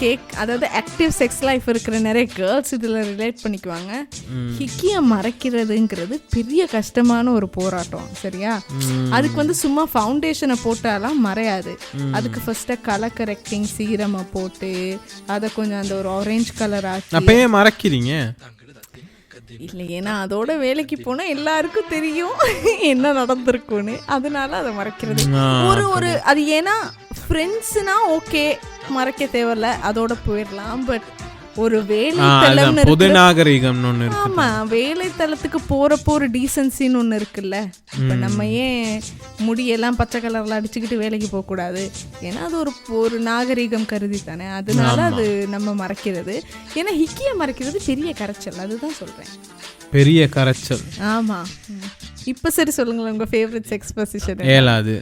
கேக், அதாவது ஆக்டிவ் செக்ஸ் லைஃப் இருக்கிற நிறைய கேர்ள்ஸ் இதில் ரிலேட் பண்ணிக்குவாங்க. ஹிக்கியை மறைக்கிறதுங்கிறது பெரிய கஷ்டமான ஒரு போராட்டம். சரியா? அதுக்கு வந்து சும்மா ஃபவுண்டேஷனை போட்டாலாம் மறையாது. அதுக்கு ஃபர்ஸ்ட் கலர் கரெக்டிங் சீரமை போட்டு அதை கொஞ்சம் அந்த ஒரு ஆரஞ்சு கலர் ஆக்கி.
அப்ப ஏன் மறைக்கிறீங்க?
இல்லை, ஏன்னா அதோட வேலைக்கு போனால் எல்லாருக்கும் தெரியும் என்ன நடந்திருக்குன்னு, அதனால அதை மறைக்கிறது ஒரு அது. ஏன்னா ஃப்ரெண்ட்ஸ்னா ஓகே, மறைக்க தேவையில்ல, அதோட போயிடலாம். பட் ஒரு வேலைத்தளம்,
பொது நாகரிகம் ஒன்று இருக்கு.
ஆமா, வேலைத்தளத்துக்கு போறப்போ ஒரு டீசன்சின்னு ஒன்று இருக்குல்ல. இப்போ நம்ம ஏன் முடியெல்லாம் பச்சை கலர்ல அடிச்சுக்கிட்டு வேலைக்கு போக கூடாது? ஏன்னா அது ஒரு நாகரிகம் கருதி தானே, அதனால அது நம்ம மறைக்கிறது. ஏன்னா ஹிக்கியை மறைக்கிறது பெரிய கரைச்சல், அதுதான் சொல்றேன், பெரிய
கரைச்சல்.
ஆமா. இப்ப சரி சொல்லுங்களேன், உங்க ஃபேவரட் செக்ஸ் பொசிஷன்?
ஏலாது,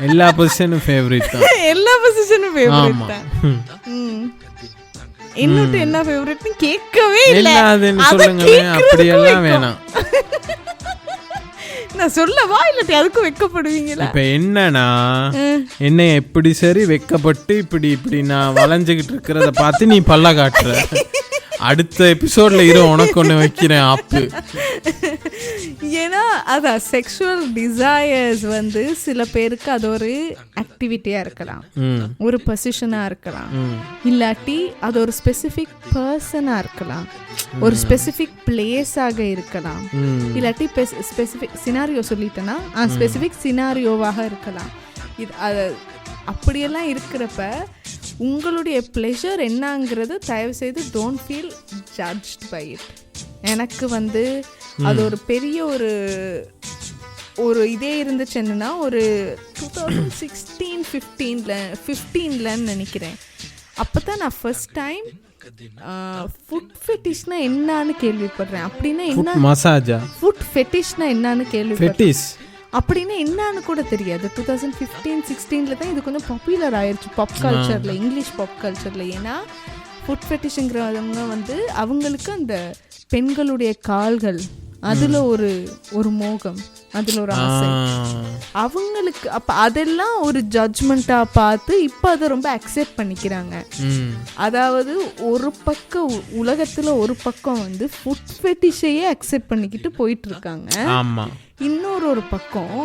எல்லா பொசிஷனும் ஃபேவரட் தான்.
எல்லா பொசிஷனும் ஃபேவரட் தான். இன்னொரு என்ன ஃபேவரட்னு கேட்கவே இல்ல.
சொல்லுங்களேன், அப்படியெல்லாம் வேணாம்.
நான் சொல்லவா இல்லாட்டி அதுக்கும் வெக்கப்படுவீங்களா?
இப்ப என்னன்னா, என்ன எப்படி சரி வெக்கப்பட்டு இப்படி நான் வளைஞ்சுக்கிட்டு இருக்கிறத பார்த்து நீ பல்ல காட்டுற. அடுத்த எபிசோட்ல உனக்கு ஒண்ணு வைக்கிறேன் ஆப்பு.
ஏன்னா அதான் செக்ஷுவல் டிசையர்ஸ் வந்து சில பேருக்கு அது ஒரு ஆக்டிவிட்டியா இருக்கலாம், ஒரு பொசிஷனா இருக்கலாம், இல்லாட்டி அது ஒரு ஸ்பெசிபிக் பர்சனா இருக்கலாம், ஒரு ஸ்பெசிபிக் பிளேஸாக இருக்கலாம், இல்லாட்டி ஸ்பெசிபிக் சினாரியோ சொல்லிட்டேன்னா ஸ்பெசிபிக் சினாரியோவாக இருக்கலாம். இது அது அப்படியெல்லாம் இருக்கிறப்ப உங்களுடைய ப்ளெஷர் என்னங்கிறது தயவு செய்து don't feel judged by it. எனக்கு வந்து அது ஒரு பெரிய ஒரு இதே இருந்துச்சு. என்னன்னா ஒரு 2016-15ன்னு நினைக்கிறேன். அப்போ தான் நான் ஃபர்ஸ்ட் டைம் ஃபுட் ஃபெட்டிஷ்னா என்னன்னு கேள்விப்படுறேன். அப்படின்னா என்ன
மசாஜா?
ஃபுட் ஃபெட்டிஷ்னா என்னன்னு கேள்விப்படுறேன். அப்படின்னா என்னன்னு கூட தெரியாது. 2015-16 தான் இது கொஞ்சம் பாப்புலர் ஆயிடுச்சு பாப் கல்ச்சரில், இங்கிலீஷ் பாப் கல்ச்சரில். ஏன்னா ஃபுட் ஃபெட்டிஷுங்கிறவங்க வந்து அவங்களுக்கு அந்த பெண்களுடைய கால்கள் அதில் ஒரு மோகம், அதில் ஒரு ஆசை அவங்களுக்கு. அப்போ அதெல்லாம் ஒரு ஜட்ஜ்மெண்ட்டாக பார்த்து இப்போ அதை ரொம்ப அக்செப்ட் பண்ணிக்கிறாங்க. அதாவது ஒரு பக்கம் உலகத்தில் ஒரு பக்கம் வந்து ஃபுட் ஃபெட்டிஷையே அக்செப்ட் பண்ணிக்கிட்டு போயிட்டு இருக்காங்க. இன்னொரு பக்கம்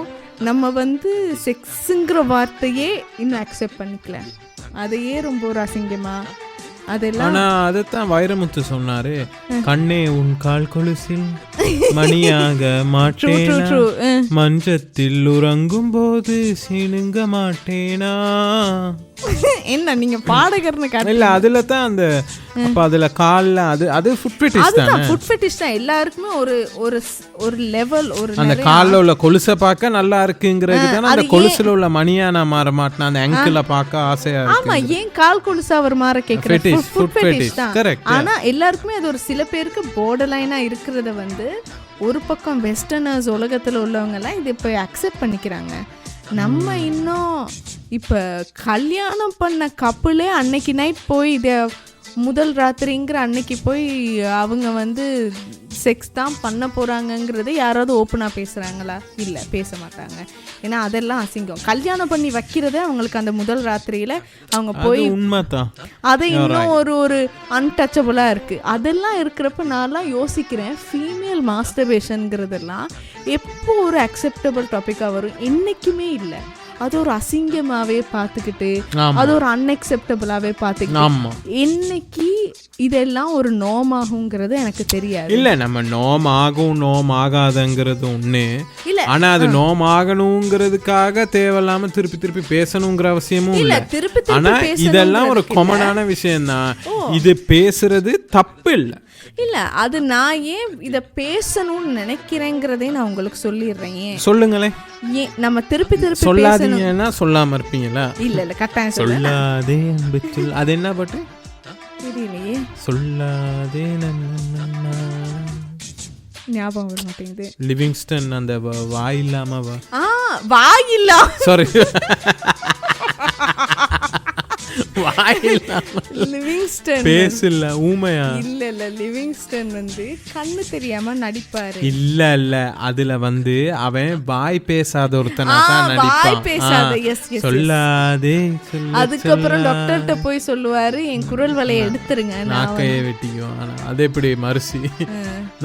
நம்ம வந்து செக்ஸுங்கிற வார்த்தையே இன்னும் அக்செப்ட் பண்ணிக்கல, அதையே ரொம்ப ஒரு அசிங்கமா அதெல்லாம்.
அதைத்தான் வைரமுத்து சொன்னாரு, கண்ணே உன் கால் கொலுசில் மணியாக மாட்டேன், மஞ்சத்தில் உறங்கும் போது சினுங்க மாட்டேனா.
என்ன நீங்க பாடகர்னு காட்டல?
இல்ல, அதுல தான் அந்த அப்ப அதுல கால்ல அது ஃபுட் ஃபெட்டிஷ் தான்.
ஃபுட் ஃபெட்டிஷ் தான் எல்லாருக்குமே ஒரு லெவல், ஒரு
அந்த கால்ல உள்ள கொலுசை பார்க்க நல்லா இருக்குங்கிறது தானே. அந்த கொலுசுல உள்ள மணியா நான் மாற மாட்டேன், அந்த ஆங்கிள பார்க்க ஆசையா இருக்கு.
ஆமா, ஏன் கால் கொலுசா அவர் மாற கேக்குறேன், ஃபுட் ஃபெட்டிஷ் தான். ஆனா எல்லாருக்குமே அது ஒரு சில பேருக்கு பார்டர் லைனா இருக்கிறத வந்து ஒரு பக்கம் வெஸ்டர்னர்ஸ் உலகத்துல உள்ளவங்க எல்லாம் இது இப்ப அக்செப்ட் பண்ணிக்கிறாங்க. நம்ம இன்னும் இப்போ கல்யாணம் பண்ண கப்புளே அன்னைக்கு நைட் போய் இதை முதல் ராத்திரிங்கிற அன்னைக்கு போய் அவங்க வந்து செக்ஸ் தான் பண்ண போகிறாங்கங்கிறத யாராவது ஓப்பனாக பேசுகிறாங்களா? இல்லை, பேச மாட்டாங்க. ஏன்னா அதெல்லாம் அசிங்கம். கல்யாணம் பண்ணி வைக்கிறதே அவங்களுக்கு அந்த முதல் ராத்திரியில் அவங்க போய்
உண்மைதான்,
அதை இன்னும் ஒரு அன்டச்சபிளாக இருக்குது. அதெல்லாம் இருக்கிறப்ப நான்லாம் யோசிக்கிறேன், ஃபீமேல் மாஸ்டர்பேஷனுங்கிறதெல்லாம் எப்போ ஒரு அக்செப்டபிள் டாப்பிக்காக வரும்? என்றைக்குமே இல்லை. அது ஒரு அசிங்கமாவே பார்த்துக்கிட்டு, அது ஒரு அன்அக்செப்டபிளாவே பார்த்துக்கிட்டு, என்னைக்கு இதெல்லாம் ஒரு நோமாகுங்கிறது எனக்கு தெரியாது.
இல்ல, நம்ம நோம் ஆகும் நோம் ஆகாதங்கிறது ஒண்ணு இல்ல. ஆனா அது நோம் ஆகணுங்கிறதுக்காக தேவையில்லாம திருப்பி பேசணுங்கிற அவசியமும் இல்ல. ஆனா இதெல்லாம் ஒரு காமனான விஷயம் தான். இது பேசுறது தப்பு இல்ல.
இல்லை அது நான் ஏன் இதை பேசணும்னு நினைக்கிறேங்கிறதே நான் உங்களுக்கு சொல்லிடுறேன். ஏன்
சொல்லுங்களேன்.
ஏன் நம்ம திருப்பி திருப்பி
சொல்லாதீங்கன்னா சொல்லாம இருப்பீங்களா?
இல்லை கட்டாயம்
சொல்லாதே அன்பு சொல். அது என்ன பாட்டு
தெரியலையே,
சொல்லாதே
ஞாபகம் வர மாட்டேங்குது.
லிவிங்ஸ்டன் அந்த வாயில்லாம
வாயில்லா
சாரி
லிவிங்ஸ்டன்
பேசல ஊமையா
இல்ல லிவிங்ஸ்டன் வந்து கண்ணு தெரியாம நடிப்பாரு.
இல்ல அதுல வந்து அவன் வாய் பேசாத ஒருத்தனா தான் நடிப்பான். சொல்லாதே
அதுக்கப்புறம் டாக்டர்கிட்ட போய் சொல்லுவாரு என் குரல் வலையை எடுத்துருங்க,
நாக்கையே வெட்டிக்கும். ஆனா அது எப்படி மரிசி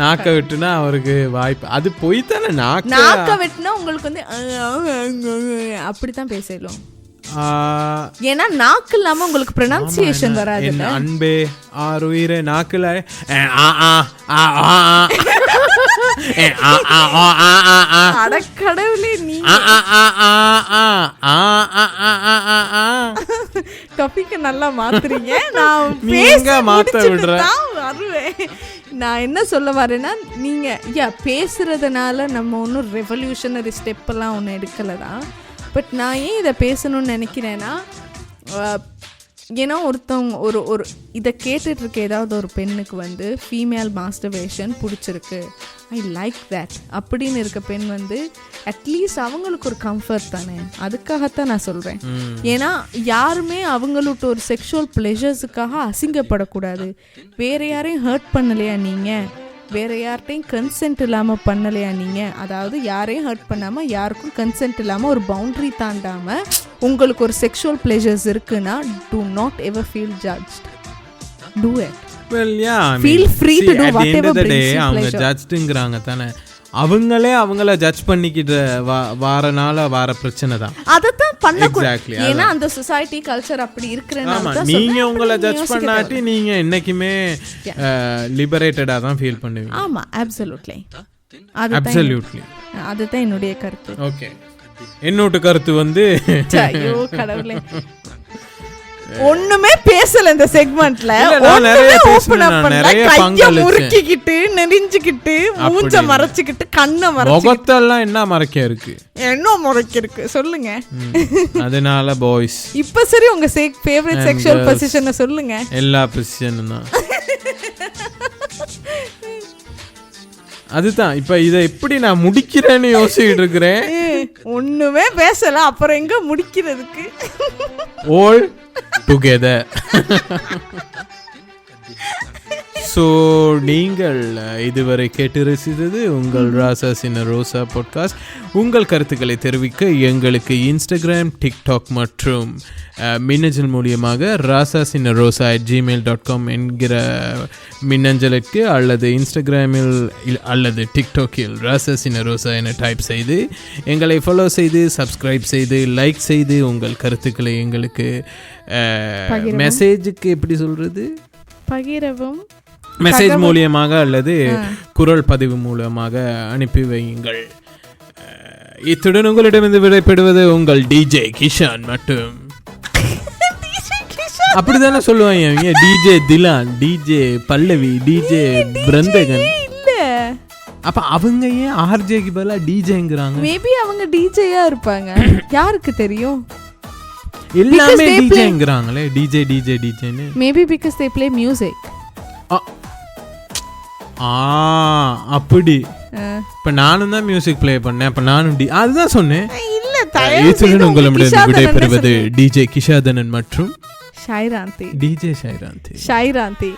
நாக்க வெட்டுனா அவருக்கு வாய்ப்பு அது போய் தானே.
நாக்க வெட்டினா உங்களுக்கு வந்து அப்படித்தான் பேசலும். ஏன்னா நாக்கு இல்லாம உங்களுக்கு ப்ரொனன்சியேஷன் வராது.
அன்பே ஆறுயிரே நாக்குல
அடக்கடவுளே நீ டாபிக்க நல்லா மாத்துறீங்க. நான் பேச மாத்த வருவேன். நான் என்ன சொல்ல வரேன்னா நீங்க பேசுறதுனால நம்ம ஒன்றும் ரெவல்யூஷனரி ஸ்டெப் எல்லாம் ஒன்றும் எடுக்கலதான். பட் நான் ஏன் இதை பேசணும்னு நினைக்கிறேன்னா ஏன்னா ஒருத்தவங்க ஒரு இதை கேட்டுட்ருக்க ஏதாவது ஒரு பெண்ணுக்கு வந்து ஃபீமேல் மாஸ்டர்பேஷன் பிடிச்சிருக்கு, ஐ லைக் தேட் அப்படின்னு இருக்க பெண் வந்து அட்லீஸ்ட் அவங்களுக்கு ஒரு கம்ஃபர்ட் தானே, அதுக்காகத்தான் நான் சொல்கிறேன். ஏன்னா யாருமே அவங்களோட ஒரு செக்ஷுவல் ப்ளெஷர்ஸுக்காக அசிங்கப்படக்கூடாது. வேறு யாரையும் ஹர்ட் பண்ணலையா நீங்கள், வேறு யார்கிட்டையும் கன்சென்ட் இல்லாமல் பண்ணலையா நீங்கள், அதாவது யாரையும் ஹர்ட் பண்ணாமல் யாருக்கும் கன்சென்ட் இல்லாமல் ஒரு பவுண்ட்ரி தாண்டாமல் உங்களுக்கு ஒரு செக்ஷுவல் ப்ளெஷர்ஸ் இருக்குன்னா do not ever feel judged. Do it.
Well, yeah, I mean,
feel free to do whatever brings you
அவங்க
pleasure.
ஜட்ஜ்ங்கறாங்க தானே, அவங்களே அவங்கள ஜட்ஜ் பண்ணிக்கிட்டு வாரனால வார பிரச்சனை தான்.
அதத்தான் பண்ணக்கூடாது.
Exactly,
ஏன்னா அந்த சொசைட்டி கல்ச்சர் அப்படி இருக்கிறனால தான்
நீங்க உங்களை ஜட்ஜ் பண்ணாட்டி நீங்க என்னைக்குமே லிபரேட்டடா தான் ஃபீல் பண்ணுவீங்க.
ஆமா, அப்சல்யூட்லி அதுதான் என்னுடைய கருத்து.
ஓகே, என்னோட கருத்து வந்து
ஐயோ கடவுளே, ஒண்ணுமே பேசல இந்த செக்மெண்ட்ல. முறுக்கிக்கிட்டு நெறிஞ்சுக்கிட்டு மூஞ்ச மறைச்சுக்கிட்டு கண்ணை
முகத்தெல்லாம் என்ன மறைக்க இருக்கு,
என்ன மறைக்க இருக்கு சொல்லுங்க.
அதனால பாய்ஸ்
இப்ப சரி உங்க ஃபேவரட் செக்சுவல் பொசிஷனை சொல்லுங்க.
எல்லா பொசிஷனும் தான். அதுதான் இப்ப இதை எப்படி நான் முடிக்கிறேன்னு யோசிச்சுட்டு இருக்கிறேன்.
ஒண்ணுமே பேசல, அப்புறம் எங்க முடிக்கிறதுக்கு?
all together. ஸோ நீங்கள் இதுவரை கேட்டு ரசித்தது உங்கள் ராசா சின்ன ரோசா பாட்காஸ்ட். உங்கள் கருத்துக்களை தெரிவிக்க எங்களுக்கு இன்ஸ்டாகிராம், டிக்டாக் மற்றும் மின்னஞ்சல் மூலியமாக ராசா சின்ன ரோசா @gmail.com என்கிற மின்னஞ்சலுக்கு அல்லது இன்ஸ்டாகிராமில் அல்லது டிக்டாக்கில் ராசா சின்ன ரோசா என டைப் செய்து எங்களை ஃபாலோ செய்து சப்ஸ்கிரைப் செய்து லைக் செய்து உங்கள் கருத்துக்களை எங்களுக்கு மெசேஜுக்கு எப்படி சொல்கிறது,
பகிரவும்,
மெசேஜ் மூலியமாக அல்லது குரல் பதிவு மூலமாக அனுப்பி வையுங்கள். இத்துடன் உங்களிடமிருந்து விடைபெறுவது உங்கள் டிஜே கிஷான் மட்டும். அப்படிதானே சொல்லுவாங்க, டிஜே திலான், டிஜே பல்லவி, டிஜே பிருந்தகன். அப்ப அவங்க ஏன் ஆர்ஜேக்கு பதிலா டிஜேங்கிறாங்க?
மேபி அவங்க டிஜேயா இருப்பாங்க, யாருக்கு தெரியும்.
எல்லாமே டிஜேங்கறாங்களே, டிஜே டிஜே டிஜேன்னு.
Maybe because they play music.
அப்படி இப்ப நானும் தான் மியூசிக் ப்ளே பண்ணேன், அப்ப நானும் அதுதான் சொன்னேன். இல்ல, உங்களிடம் விடைபெறுவது டிஜே கிஷாதனன் மற்றும்
ஷைராந்தி.
டிஜே ஷைராந்தி.
ஷைராந்தி.